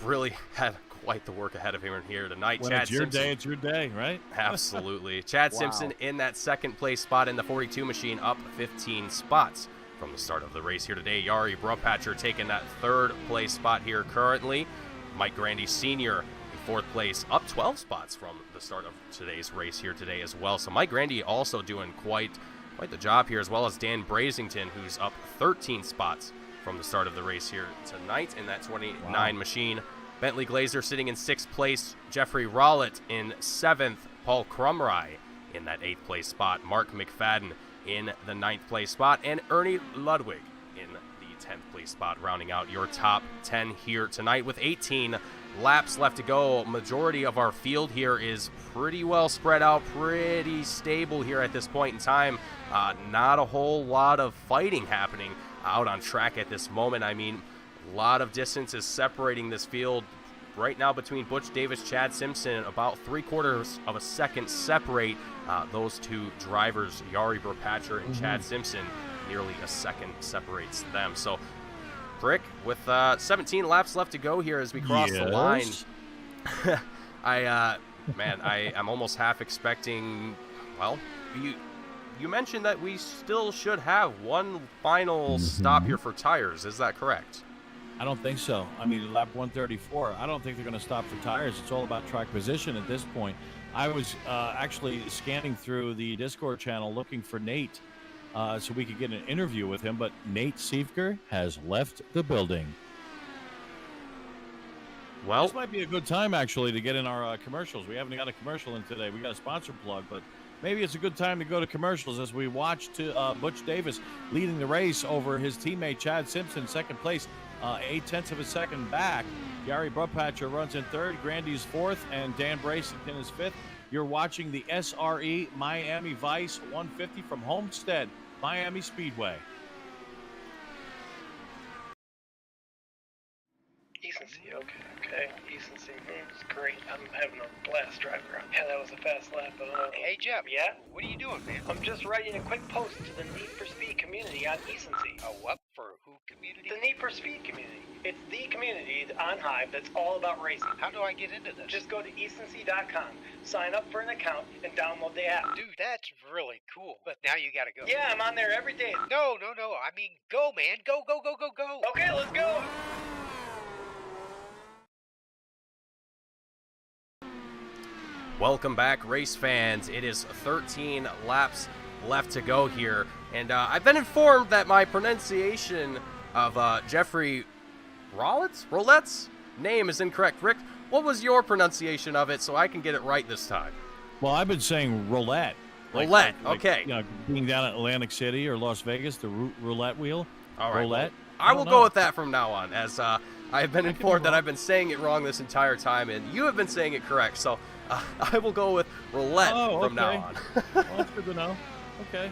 really had quite the work ahead of him here tonight. When Chad it's your Simpson, day, it's your day, right? Absolutely. Chad Simpson in that second place spot in the 42 machine, up 15 spots from the start of the race here today. Yari Brupatcher taking that third place spot here currently. Mike Grandy Sr. in fourth place, up 12 spots from the start of today's race here today as well. So Mike Grandy also doing quite the job here, as well as Dan Brazington, who's up 13 spots from the start of the race here tonight in that 29 machine. Bentley Glazer sitting in 6th place. Jeffrey Rollett in 7th. Paul Crumry in that 8th place spot. Mark McFadden in the 9th place spot. And Ernie Ludwig in the 10th place spot, rounding out your top 10 here tonight with 18 laps left to go. Majority of our field here is pretty well spread out, pretty stable here at this point in time. Not a whole lot of fighting happening out on track at this moment. I mean, a lot of distance is separating this field right now between Butch Davis, Chad Simpson. About 3/4 of a second separate those two drivers, Yari Brupatcher and Chad Simpson. Nearly a second separates them. So, Brick, with 17 laps left to go here as we cross the line, I'm almost half expecting. Well, you mentioned that we still should have one final stop here for tires. Is that correct? I don't think so. I mean, lap 134, I don't think they're going to stop for tires. It's all about track position at this point. I was actually scanning through the Discord channel looking for Nate so we could get an interview with him, but Nate Siefker has left the building. Well, this might be a good time, actually, to get in our commercials. We haven't got a commercial in today. We got a sponsor plug, but maybe it's a good time to go to commercials as we watch Butch Davis leading the race over his teammate Chad Simpson, second place, 0.8 of a second back. Yari Brupatcher runs in third, Grandy's fourth, and Dan Bracington is fifth. You're watching the SRE Miami Vice 150 from Homestead, Miami Speedway. Decency, okay. Decency, it's great. I'm having a blast driving around. Yeah, that was a fast lap. Hey, Jeff. Yeah? What are you doing, man? I'm just writing a quick post to the Need for Speed community on decency. A what for who community? The Need for Speed community. It's the community on Hive that's all about racing. How do I get into this? Just go to decency.com, sign up for an account, and download the app. Dude, that's really cool. But now you gotta go. Yeah, I'm on there every day. No. I mean, go, man. Go. Okay, let's go. Welcome back, race fans. It is 13 laps left to go here. And I've been informed that my pronunciation of Jeffrey Rollette's name is incorrect. Rick, what was your pronunciation of it so I can get it right this time? Well, I've been saying roulette. Roulette, okay. You know, being down at Atlantic City or Las Vegas, the roulette wheel. All right. Roulette. Well, I will go with that from now on, as I have been informed that I've been saying it wrong this entire time, and you have been saying it correct. So I will go with roulette from now on. Well, that's good to know. Okay.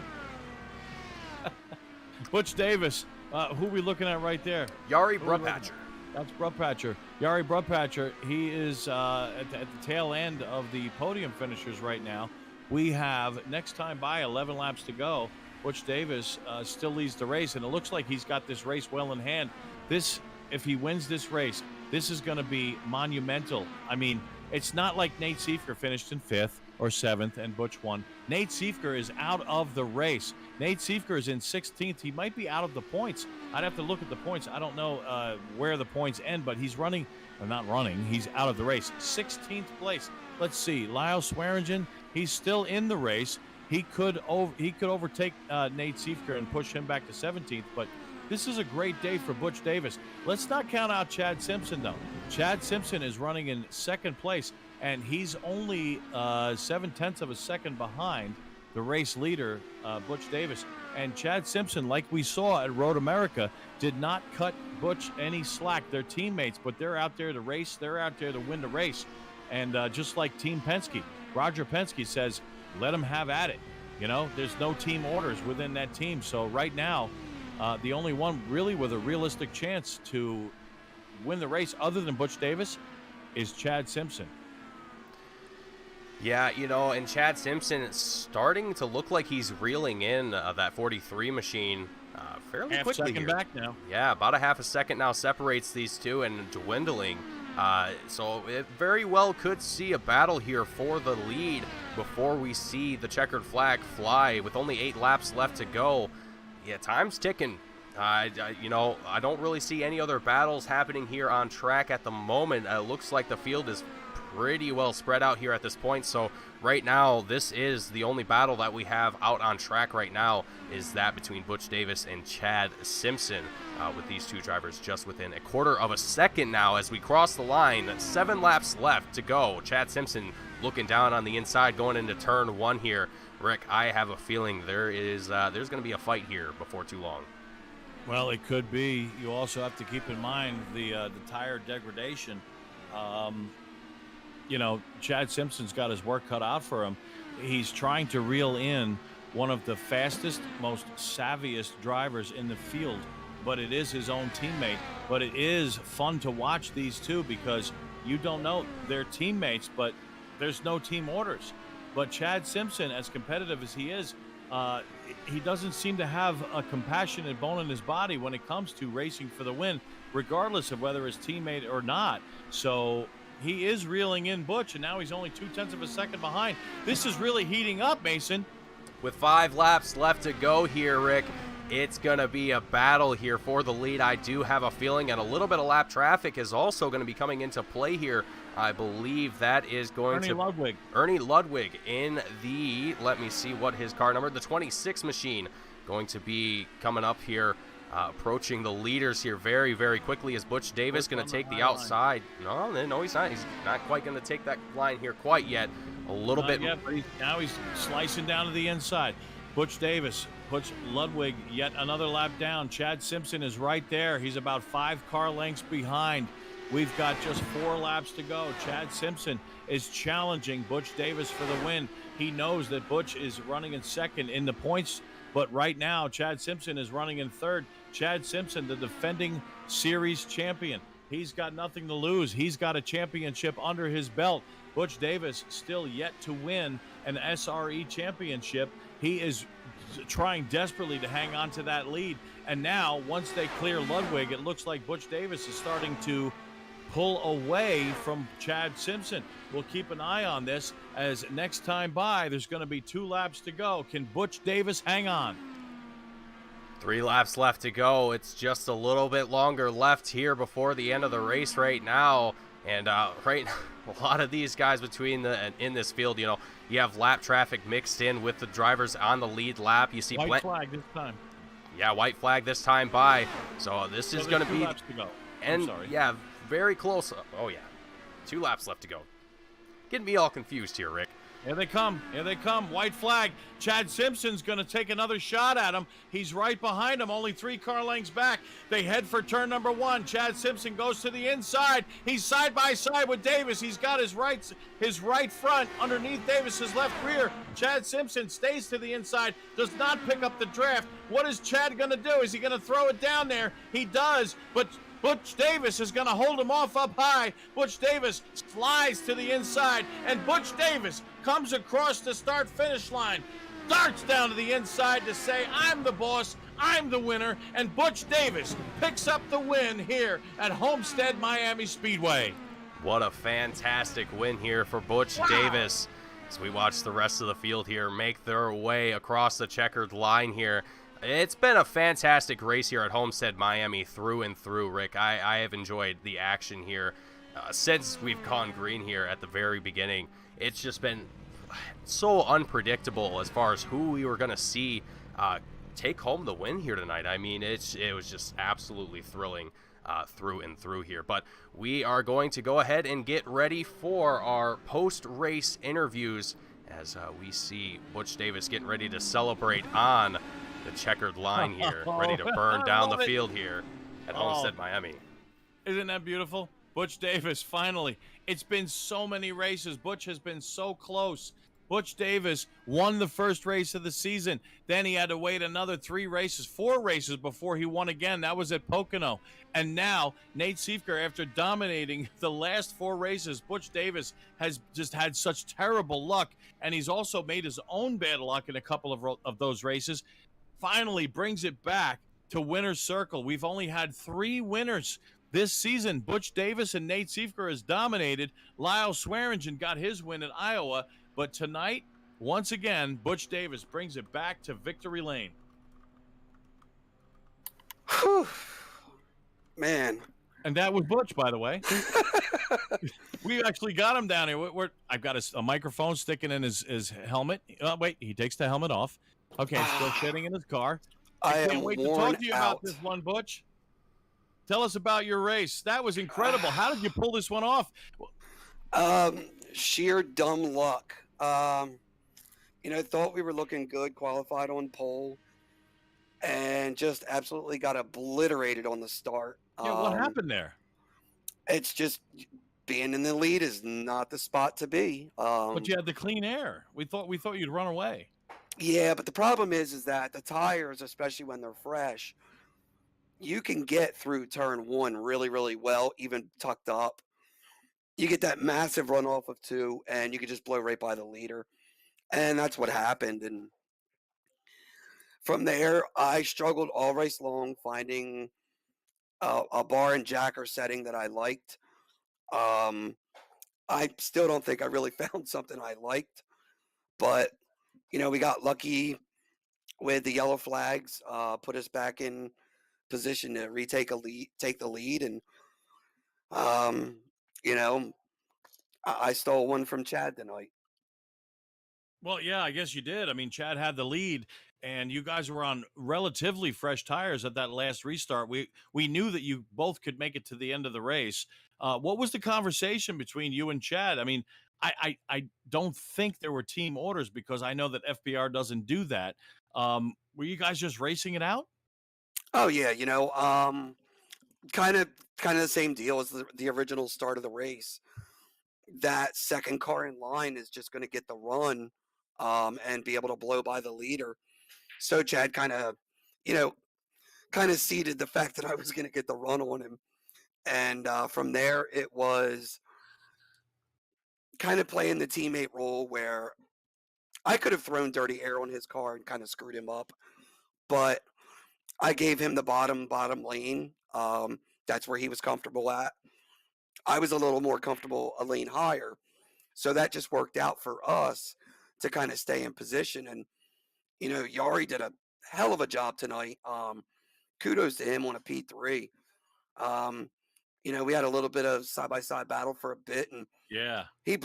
Butch Davis. Who are we looking at right there? Yari Brupatcher. That's Brupatcher. Yari Brupatcher. He is at the tail end of the podium finishers right now. We have next time by 11 laps to go. Butch Davis still leads the race, and it looks like he's got this race well in hand. If he wins this race, this is going to be monumental. I mean, it's not like Nate Siefker finished in 5th or 7th and Butch won. Nate Siefker is out of the race. Nate Siefker is in 16th. He might be out of the points. I'd have to look at the points. I don't know where the points end, but he's running, or not running, he's out of the race. 16th place. Let's see. Lyle Swearingen, he's still in the race. He could overtake Nate Siefker and push him back to 17th, but this is a great day for Butch Davis. Let's not count out Chad Simpson, though. Chad Simpson is running in 2nd place, and he's only 0.7 of a second behind the race leader, Butch Davis. And Chad Simpson, like we saw at Road America, did not cut Butch any slack. They're teammates, but they're out there to race. They're out there to win the race. And just like Team Penske, Roger Penske says, let them have at it. You know, there's no team orders within that team. So right now, the only one really with a realistic chance to win the race other than Butch Davis is Chad Simpson. Yeah, you know, and Chad Simpson is starting to look like he's reeling in that 43 machine fairly quickly here. Half second back now. Yeah, about a half a second now separates these two and dwindling. So it very well could see a battle here for the lead before we see the checkered flag fly with only 8 laps left to go. Yeah, time's ticking. You know, I don't really see any other battles happening here on track at the moment. It looks like the field is pretty well spread out here at this point. So right now, this is the only battle that we have out on track right now, is that between Butch Davis and Chad Simpson, with these two drivers just within a quarter of a second now as we cross the line. 7 laps left to go. Chad Simpson looking down on the inside going into turn 1 here. Rick, I have a feeling there's going to be a fight here before too long. Well, it could be. You also have to keep in mind the tire degradation. You know, Chad Simpson's got his work cut out for him. He's trying to reel in one of the fastest, most savviest drivers in the field, but it is his own teammate. But it is fun to watch these two because you don't know. They're teammates, but there's no team orders. But Chad Simpson, as competitive as he is, he doesn't seem to have a compassionate bone in his body when it comes to racing for the win, regardless of whether his teammate or not. So he is reeling in Butch, and now he's only 0.2 of a second behind. This is really heating up, Mason. With 5 laps left to go here, Rick, it's going to be a battle here for the lead. I do have a feeling, and a little bit of lap traffic is also going to be coming into play here. I believe that is going Ernie Ludwig. Ernie Ludwig in the, let me see what his car number, the 26 machine, going to be coming up here, approaching the leaders here very, very quickly. Is Butch Davis going to take the outside? No, he's not. He's not quite going to take that line here quite yet. A little bit. Yet, but now he's slicing down to the inside. Butch Davis puts Ludwig yet another lap down. Chad Simpson is right there. He's about 5 car lengths behind. We've got just 4 laps to go. Chad Simpson is challenging Butch Davis for the win. He knows that Butch is running in 2nd in the points, but right now Chad Simpson is running in 3rd. Chad Simpson, the defending series champion. He's got nothing to lose. He's got a championship under his belt. Butch Davis still yet to win an SRE championship. He is trying desperately to hang on to that lead. And now, once they clear Ludwig, it looks like Butch Davis is starting to pull away from Chad Simpson. We'll keep an eye on this as next time by, there's going to be 2 laps to go. Can Butch Davis hang on? 3 laps left to go. It's just a little bit longer left here before the end of the race right now. And a lot of these guys in this field, you know, You have lap traffic mixed in with the drivers on the lead lap. You see White flag this time. Yeah, white flag this time by. So this is going to be... laps to go. And I'm sorry. yeah, very close. Oh, yeah. 2 laps left to go. Getting me all confused here, Rick. Here they come. Here they come. White flag. Chad Simpson's going to take another shot at him. He's right behind him, only 3 car lengths back. They head for turn number 1. Chad Simpson goes to the inside. He's side by side with Davis. He's got his right front underneath Davis's left rear. Chad Simpson stays to the inside, does not pick up the draft. What is Chad going to do? Is he going to throw it down there? He does, but Butch Davis is going to hold him off up high. Butch Davis slides to the inside, and Butch Davis comes across the start-finish line, darts down to the inside to say, I'm the boss, I'm the winner, and Butch Davis picks up the win here at Homestead Miami Speedway. What a fantastic win here for Butch Davis. As we watch the rest of the field here make their way across the checkered line here. It's been a fantastic race here at Homestead Miami through and through, Rick. I have enjoyed the action here since we've gone green here at the very beginning. It's just been so unpredictable as far as who we were going to see take home the win here tonight. I mean, it was just absolutely thrilling through and through here. But we are going to go ahead and get ready for our post-race interviews as we see Butch Davis getting ready to celebrate on the checkered line here, ready to burn down the field here at Homestead Miami. Isn't that beautiful? Butch Davis, finally. It's been so many races. Butch has been so close. Butch Davis won the first race of the season. Then he had to wait another 4 races before he won again. That was at Pocono. And now, Nate Siefker, after dominating the last 4 races, Butch Davis has just had such terrible luck. And he's also made his own bad luck in a couple of those races. Finally brings it back to winner's circle. We've only had 3 winners this season. Butch Davis and Nate Siefker has dominated. Lyle Swearingen got his win in Iowa. But tonight, once again, Butch Davis brings it back to victory lane. Whew. Man. And that was Butch, by the way. We actually got him down here. I've got a microphone sticking in his helmet. Wait, he takes the helmet off. Okay, still sitting in his car. I can't wait to talk to you about this one, Butch. Tell us about your race. That was incredible. How did you pull this one off? Sheer dumb luck. Thought we were looking good, qualified on pole, and just absolutely got obliterated on the start. Yeah, what happened there? It's just being in the lead is not the spot to be. But you had the clean air. We thought you'd run away. Yeah, but the problem is that the tires, especially when they're fresh, you can get through turn 1 really, really well, even tucked up. You get that massive runoff of 2, and you can just blow right by the leader. And that's what happened. And from there, I struggled all race long finding a bar and jacker setting that I liked. I still don't think I really found something I liked, but we got lucky with the yellow flags, put us back in position to take the lead, and I stole one from Chad tonight. Well, yeah, I guess you did. I mean, Chad had the lead, and you guys were on relatively fresh tires at that last restart. We knew that you both could make it to the end of the race. What was the conversation between you and Chad? I mean, I don't think there were team orders because I know that FBR doesn't do that. Were you guys just racing it out? Oh yeah, kind of the same deal as the original start of the race. That second car in line is just going to get the run and be able to blow by the leader. So Chad kind of seeded the fact that I was going to get the run on him. And from there, it was kind of playing the teammate role where I could have thrown dirty air on his car and kind of screwed him up. But I gave him the bottom lane. That's where he was comfortable at. I was a little more comfortable a lane higher. So that just worked out for us to kind of stay in position. And, Yari did a hell of a job tonight. Kudos to him on a P3. We had a little bit of side-by-side battle for a bit. And yeah, he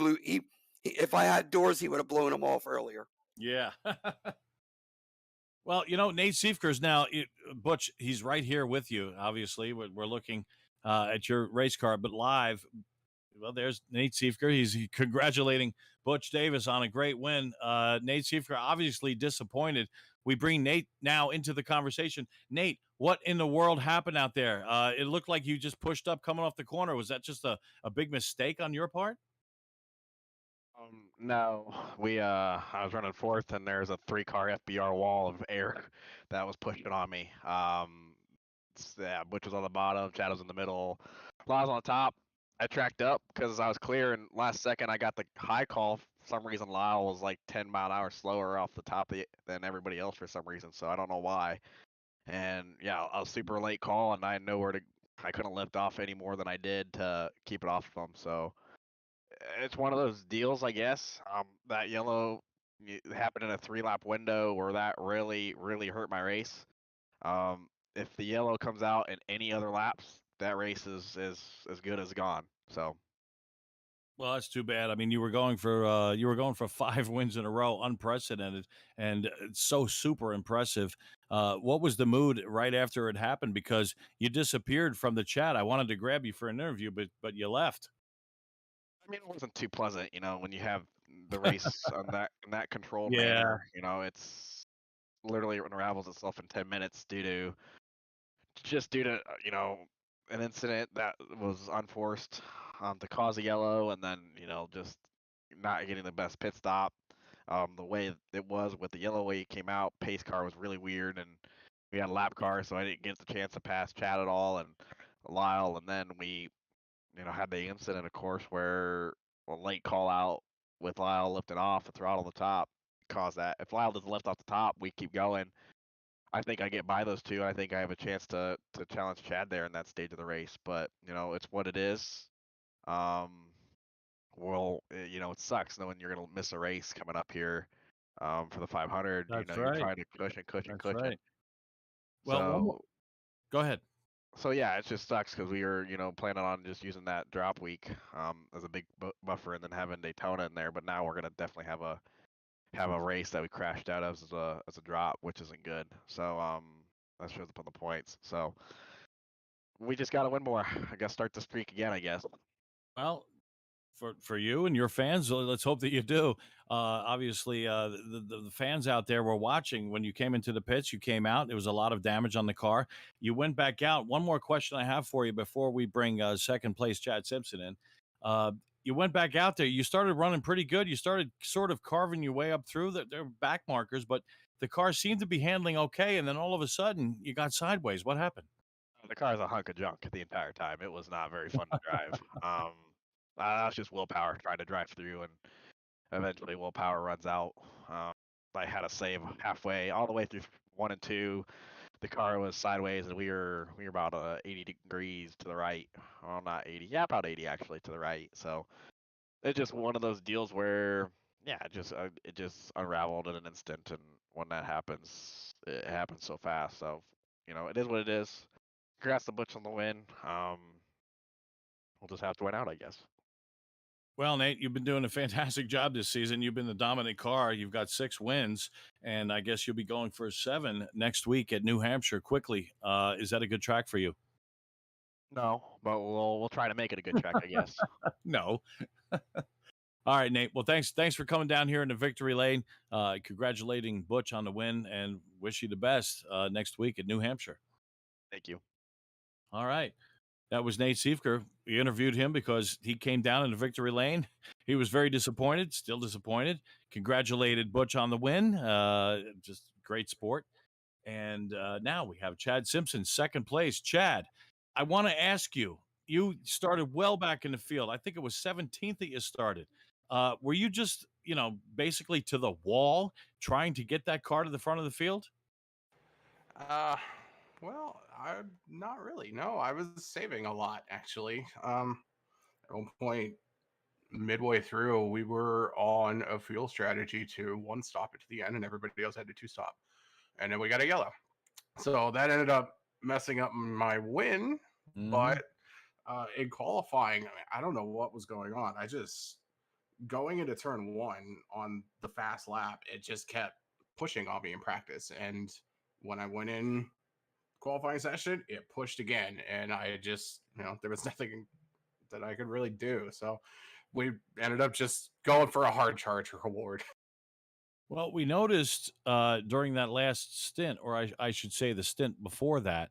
If I had doors, he would have blown them off earlier. Yeah. Well, Nate Siefker's now, Butch, he's right here with you. Obviously, we're looking at your race car, but live. Well, there's Nate Siefker. He's congratulating Butch Davis on a great win. Nate Siefker obviously disappointed. We bring Nate now into the conversation. Nate, what in the world happened out there? It looked like you just pushed up coming off the corner. Was that just a big mistake on your part? No, I was running fourth, and there's a 3-car FBR wall of air that was pushing on me. Yeah, Butch was on the bottom, Chad was in the middle, Lyle was on the top. I tracked up because I was clear, and last second I got the high call. For some reason, Lyle was like 10-mile-an-hour slower off the top than everybody else for some reason, so I don't know why. And yeah, I was super late call, and I had nowhere to. I couldn't lift off any more than I did to keep it off of him, so it's one of those deals, I guess. That yellow happened in a 3-lap window where that really, really hurt my race. If the yellow comes out in any other laps, that race is as good as gone. So. Well, that's too bad. I mean, you were going for 5 wins in a row, unprecedented, and it's so super impressive. What was the mood right after it happened? Because you disappeared from the chat. I wanted to grab you for an interview, but you left. I mean, it wasn't too pleasant, when you have the race in that controlled Yeah. manner. It's literally it unravels itself in 10 minutes due to an incident that was unforced to cause a yellow, and then just not getting the best pit stop. The way it was with the yellow way it came out, pace car was really weird, and we had a lap car, so I didn't get the chance to pass Chad at all and Lyle, and then we had the incident, of course, where a late call out with Lyle lifting off the throttle on the top caused that. If Lyle doesn't lift off the top, we keep going. I think I get by those two. I think I have a chance to challenge Chad there in that stage of the race. But it's what it is. It sucks knowing you're gonna miss a race coming up here for the 500. That's You're right. trying to cushion. That's right. Well, So go ahead. So yeah, it just sucks because we were, planning on just using that drop week as a big buffer and then having Daytona in there. But now we're gonna definitely have a race that we crashed out as a drop, which isn't good. So that shows up on the points. So we just gotta win more. I guess start the streak again. I guess. Well, for you and your fans, let's hope that you do. Obviously, the fans out there were watching when you came into the pits. You came out. There was a lot of damage on the car. You went back out. One more question I have for you before we bring second place Chad Simpson in. You went back out there. You started running pretty good. You started sort of carving your way up through. There were back markers, but the car seemed to be handling okay. And then all of a sudden, you got sideways. What happened? The car's a hunk of junk the entire time. It was not very fun to drive. That's just willpower trying to drive through, and eventually willpower runs out. I had a save halfway, all the way through 1 and 2. The car was sideways, and we were about 80 degrees to the right. Well, not 80, yeah, about 80 actually to the right. So it's just one of those deals where, yeah, it just unraveled in an instant, and when that happens, it happens so fast. So it is what it is. Congrats to Butch on the win. We'll just have to win out, I guess. Well, Nate, you've been doing a fantastic job this season. You've been the dominant car. You've got 6 wins, and I guess you'll be going for 7 next week at New Hampshire quickly. Is that a good track for you? No, but we'll try to make it a good track, I guess. No. All right, Nate. Well, thanks for coming down here in the victory lane. Congratulating Butch on the win, and wish you the best next week at New Hampshire. Thank you. All right. That was Nate Siefker. We interviewed him because he came down in the victory lane. He was very disappointed, still disappointed. Congratulated Butch on the win. Just great sport. And now we have Chad Simpson, second place. Chad, I want to ask you, you started well back in the field. I think it was 17th that you started. Were you just, basically to the wall trying to get that car to the front of the field? Well, not really. No, I was saving a lot actually. At one point, midway through, we were on a fuel strategy to 1 stop it to the end, and everybody else had to 2 stop, and then we got a yellow. So that ended up messing up my win. But in qualifying, I don't know what was going on. I just going into turn 1 on the fast lap, it just kept pushing on me in practice. And when I went in qualifying session, it pushed again. And I just, there was nothing that I could really do. So we ended up just going for a hard charge reward. Well, we noticed during that last stint, or I should say the stint before that,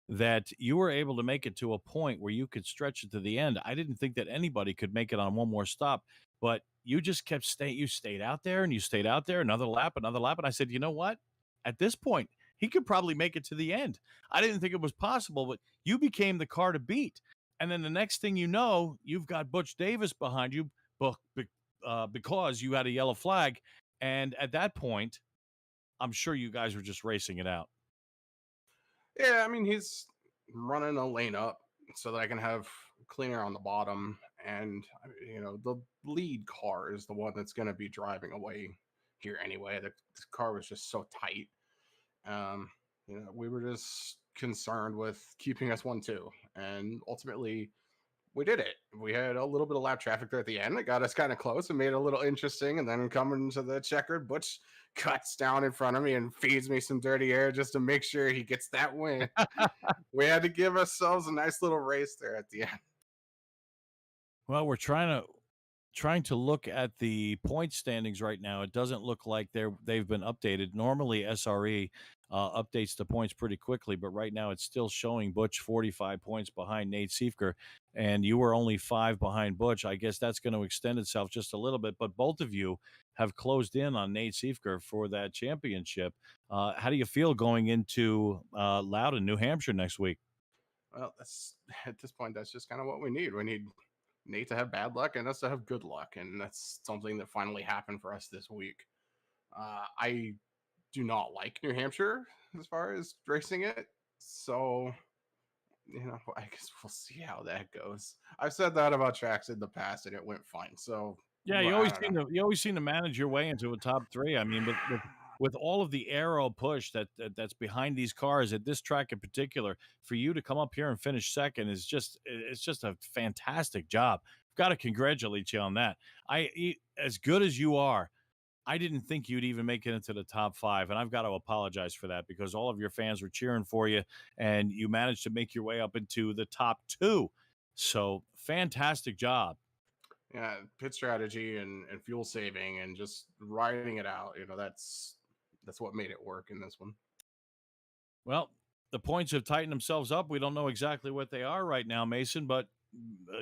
that you were able to make it to a point where you could stretch it to the end. I didn't think that anybody could make it on one more stop, but you just kept staying. You stayed out there and you stayed out there, another lap. And I said, you know what? At this point, he could probably make it to the end. I didn't think it was possible, but you became the car to beat. And then the next thing you know, you've got Butch Davis behind you because you had a yellow flag. And at that point, I'm sure you guys were just racing it out. Yeah, I mean, he's running a lane up so that I can have cleaner on the bottom. And, the lead car is the one that's going to be driving away here anyway. The car was just so tight. We were just concerned with keeping us 1-2. And ultimately, we did it. We had a little bit of lap traffic there at the end. It got us kind of close and made it a little interesting. And then coming to the checkered, Butch cuts down in front of me and feeds me some dirty air just to make sure he gets that win. We had to give ourselves a nice little race there at the end. Well, we're trying to look at the point standings right now. It doesn't look like they've been updated. Normally, SRE updates the points pretty quickly, but right now it's still showing Butch 45 points behind Nate Siefker, and you were only 5 behind Butch. I guess that's going to extend itself just a little bit, but both of you have closed in on Nate Siefker for that championship. How do you feel going into Loudon, New Hampshire next week? Well, at this point, that's just kind of what we need. We need Nate to have bad luck and us to have good luck, and that's something that finally happened for us this week. I do not like New Hampshire as far as racing it, so I guess we'll see how that goes. I've said that about tracks in the past, and it went fine. So yeah, you always seem to manage your way into a top 3. I mean, with all of the aero push that's behind these cars at this track in particular, for you to come up here and finish second is just a fantastic job. I've got to congratulate you on that. As good as you are, I didn't think you'd even make it into the top 5, and I've got to apologize for that because all of your fans were cheering for you, and you managed to make your way up into the top 2. So fantastic job. Yeah, pit strategy and fuel saving and just riding it out. That's what made it work in this one. Well, the points have tightened themselves up. We don't know exactly what they are right now, Mason, but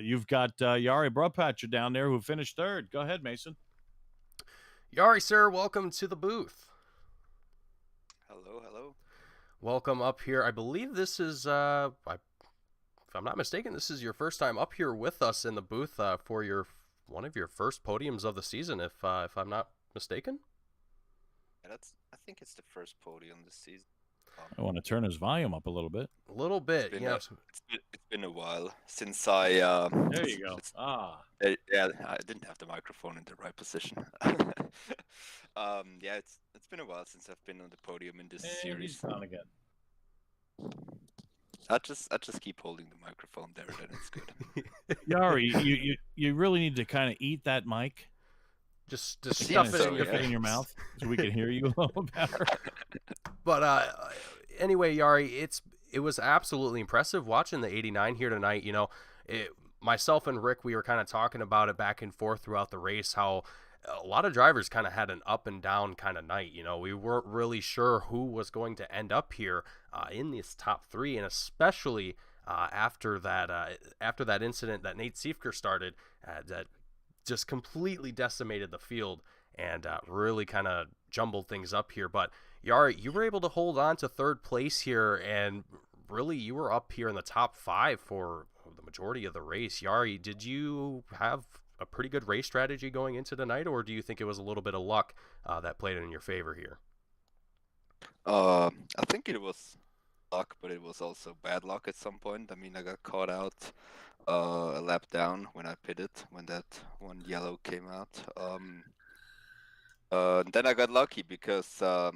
you've got Yari Brupatcher down there who finished 3rd. Go ahead, Mason. Yari, sir, welcome to the booth. Hello. Welcome up here. I believe this is, if I'm not mistaken, this is your first time up here with us in the booth for one of your first podiums of the season, if I'm not mistaken. Yeah, I think it's the first podium this season. I want to turn his volume up a little bit. A little bit, It's been a while since I. There you go. Yeah, I didn't have the microphone in the right position. Yeah, it's been a while since I've been on the podium in this series. He's on again. I just keep holding the microphone there, then it's good. Yari, you really need to kind of eat that mic. Just stuff it in your mouth so we can hear you a little better. But anyway, Yari, it was absolutely impressive watching the 89 here tonight. Myself and Rick, we were kind of talking about it back and forth throughout the race, how a lot of drivers kind of had an up and down kind of night. We weren't really sure who was going to end up here in this top 3, and especially after that incident that Nate Siefker started that just completely decimated the field and really kind of jumbled things up here. But Yari, you were able to hold on to 3rd place here, and really you were up here in the top 5 for the majority of the race. Yari, did you have a pretty good race strategy going into tonight, or do you think it was a little bit of luck that played in your favor here? I think it was luck, but it was also bad luck at some point. I mean, I got caught out a lap down when I pitted, when that one yellow came out. Then I got lucky because all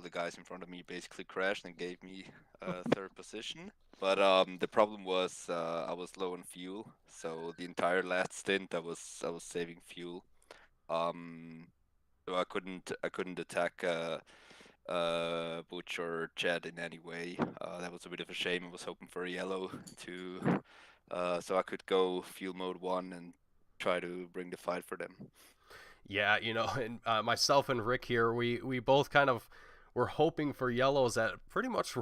the guys in front of me basically crashed and gave me 3rd position. But the problem was I was low on fuel, so the entire last stint I was saving fuel. So I couldn't attack Butch or Chad in any way. That was a bit of a shame. I was hoping for a yellow to so I could go fuel mode 1 and try to bring the fight for them. Yeah, and myself and Rick here, we both kind of were hoping for yellows at pretty much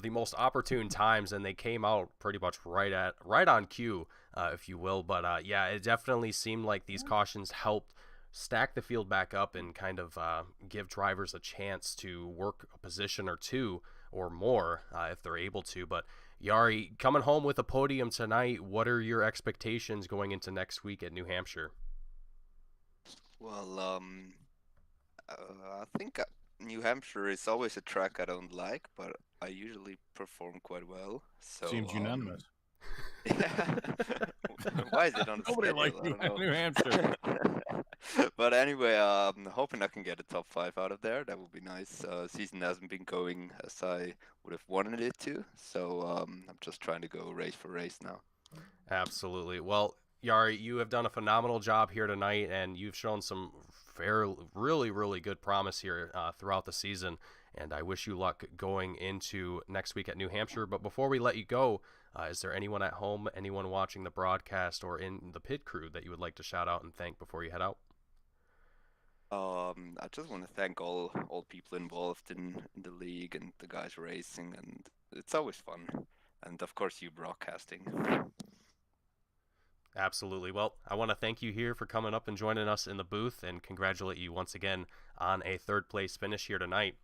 the most opportune times, and they came out pretty much right on cue, if you will. But yeah, it definitely seemed like these cautions helped stack the field back up and kind of give drivers a chance to work a position or two or more if they're able to. But Yari, coming home with a podium tonight, what are your expectations going into next week at New Hampshire? Well, I think New Hampshire is always a track I don't like, but I usually perform quite well. So Seems unanimous. yeah. Why is it on the Nobody schedule? likes I don't know. New Hampshire. But anyway, I'm hoping I can get a top 5 out of there. That would be nice. Season hasn't been going as I would have wanted it to, so I'm just trying to go race for race now. Absolutely. Well, Yari, you have done a phenomenal job here tonight, and you've shown some really good promise here throughout the season. And I wish you luck going into next week at New Hampshire. But before we let you go, is there anyone at home, anyone watching the broadcast, or in the pit crew that you would like to shout out and thank before you head out? I just want to thank all people involved in the league and the guys racing, and it's always fun. And of course, you broadcasting. Absolutely. Well, I want to thank you here for coming up and joining us in the booth, and congratulate you once again on a third place finish here tonight.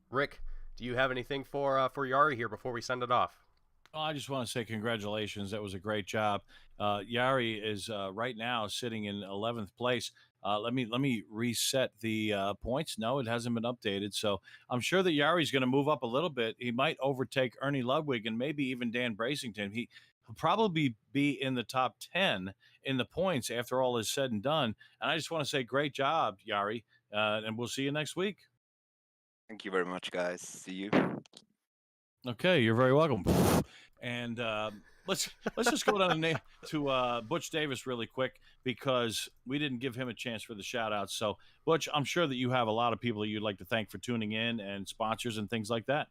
Rick, do you have anything for Yari here before we send it off? Well, I just want to say congratulations. That was a great job. Yari is right now sitting in 11th place. Let me reset the points. No, it hasn't been updated. So I'm sure that Yari's going to move up a little bit. He might overtake Ernie Ludwig and maybe even Dan Bracington. He'll probably be in the top 10 in the points after all is said and done. And I just want to say great job, Yari. And we'll see you next week. Thank you very much, guys. See you. Okay, you're very welcome. And let's just go down to Butch Davis really quick, because we didn't give him a chance for the shout outs. So Butch, I'm sure that you have a lot of people that you'd like to thank for tuning in and sponsors and things like that.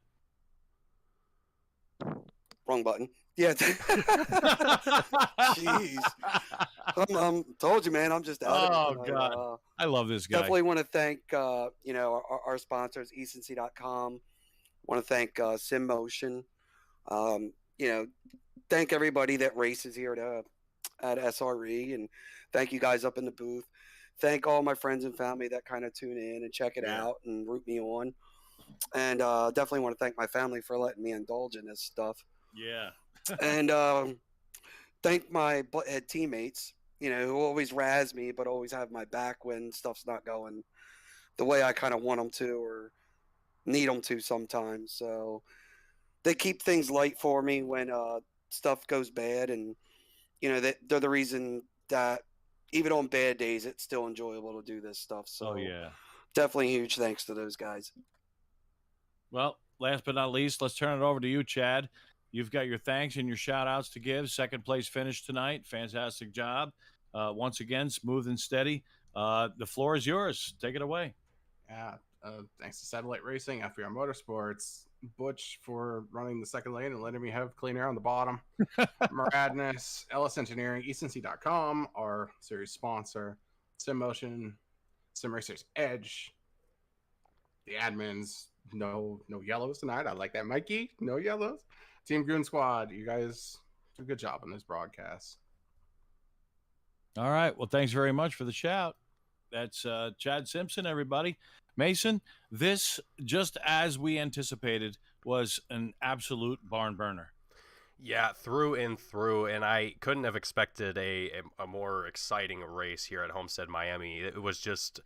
Wrong button. Yeah. Jeez. I'm told you, man. I'm just out of it. Oh God, I love this guy. Definitely want to thank our sponsors, ecency.com. Want to thank SimMotion. Thank everybody that races here at SRE, and thank you guys up in the booth. Thank all my friends and family that kind of tune in and check it out and root me on. And definitely want to thank my family for letting me indulge in this stuff. Yeah. And thank my butthead teammates, who always razz me but always have my back when stuff's not going the way I kind of want them to or need them to sometimes. So they keep things light for me when stuff goes bad, and they're the reason that even on bad days it's still enjoyable to do this stuff. So definitely huge thanks to those guys. Well, last but not least, let's turn it over to you, Chad. You've got your thanks and your shout outs to give. Second place finish tonight. Fantastic job. Once again, smooth and steady. The floor is yours. Take it away. Yeah. Thanks to Satellite Racing, FBR Motorsports, Butch for running the second lane and letting me have clean air on the bottom. Maradness, Ellis Engineering, ecency.com, our series sponsor, SimMotion, Sim Racers Edge, the admins. No yellows tonight. I like that, Mikey. No yellows. Team Goon Squad, you guys do a good job on this broadcast. All right. Well, thanks very much for the shout. That's Chad Simpson, everybody. Mason, this, just as we anticipated, was an absolute barn burner. Yeah, through and through, and I couldn't have expected a more exciting race here at Homestead, Miami. It was just,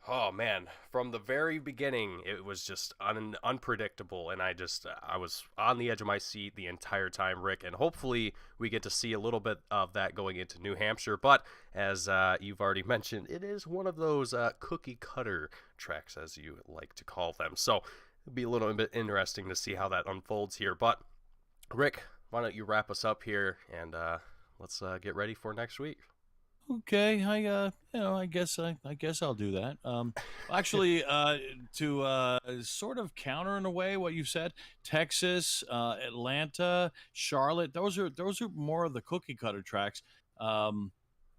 oh man, from the very beginning, it was just unpredictable, and I was on the edge of my seat the entire time, Rick, and hopefully we get to see a little bit of that going into New Hampshire. But as you've already mentioned, it is one of those cookie cutter tracks, as you like to call them. So It'll be a little bit interesting to see how that unfolds here. But Rick, why don't you wrap us up here and let's get ready for next week. Okay, I guess I'll do that. Actually, to sort of counter in a way what you said, Texas, Atlanta, Charlotte, those are more of the cookie cutter tracks.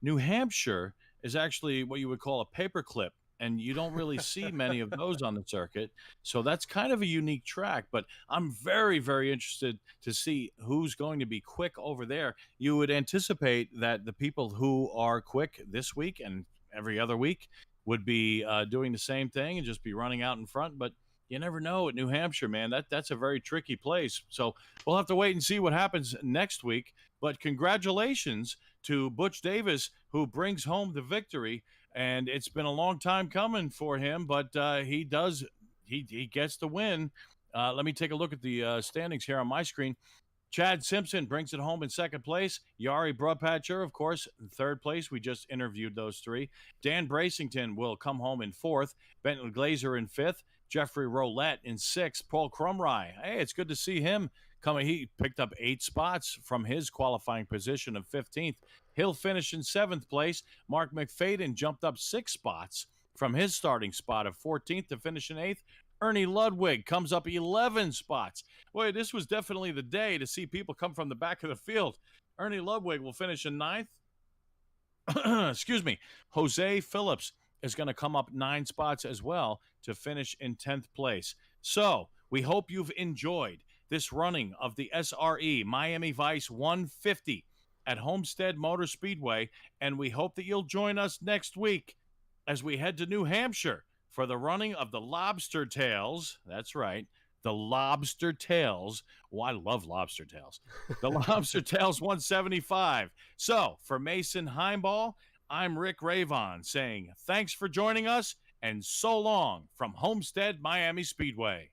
New Hampshire is actually what you would call a paperclip, and you don't really see many of those on the circuit. So that's kind of a unique track, but I'm very, very interested to see who's going to be quick over there. You would anticipate that the people who are quick this week and every other week would be doing the same thing and just be running out in front, but you never know at New Hampshire, man. That's a very tricky place. So we'll have to wait and see what happens next week. But congratulations to Butch Davis, who brings home the victory. And it's been a long time coming for him, but he gets the win. Let me take a look at the standings here on my screen. Chad Simpson brings it home in second place. Yari Brubpatcher, of course, in third place. We just interviewed those three. Dan Bracington will come home in fourth. Benton Glazer in fifth. Jeffrey Roulette in sixth. Paul Crumry. Hey, it's good to see him coming. He picked up 8 spots from his qualifying position of 15th. He'll finish in seventh place. Mark McFadden jumped up 6 spots from his starting spot of 14th to finish in 8th. Ernie Ludwig comes up 11 spots. Boy, this was definitely the day to see people come from the back of the field. Ernie Ludwig will finish in 9th. Excuse me. Jose Phillips is going to come up 9 spots as well to finish in 10th place. So we hope you've enjoyed this running of the SRE Miami Vice 150 at Homestead Motor Speedway, and we hope that you'll join us next week as we head to New Hampshire for the running of the Lobster Tails. That's right, the Lobster Tails. Oh, I love Lobster Tails. The Lobster Tails 175. So, for Mason Heimball, I'm Rick Ravon saying thanks for joining us and so long from Homestead Miami Speedway.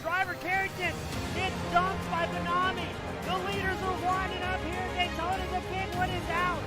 Driver Carrington gets dumped by Benami. The leaders are winding up here. Daytona, the big one is out.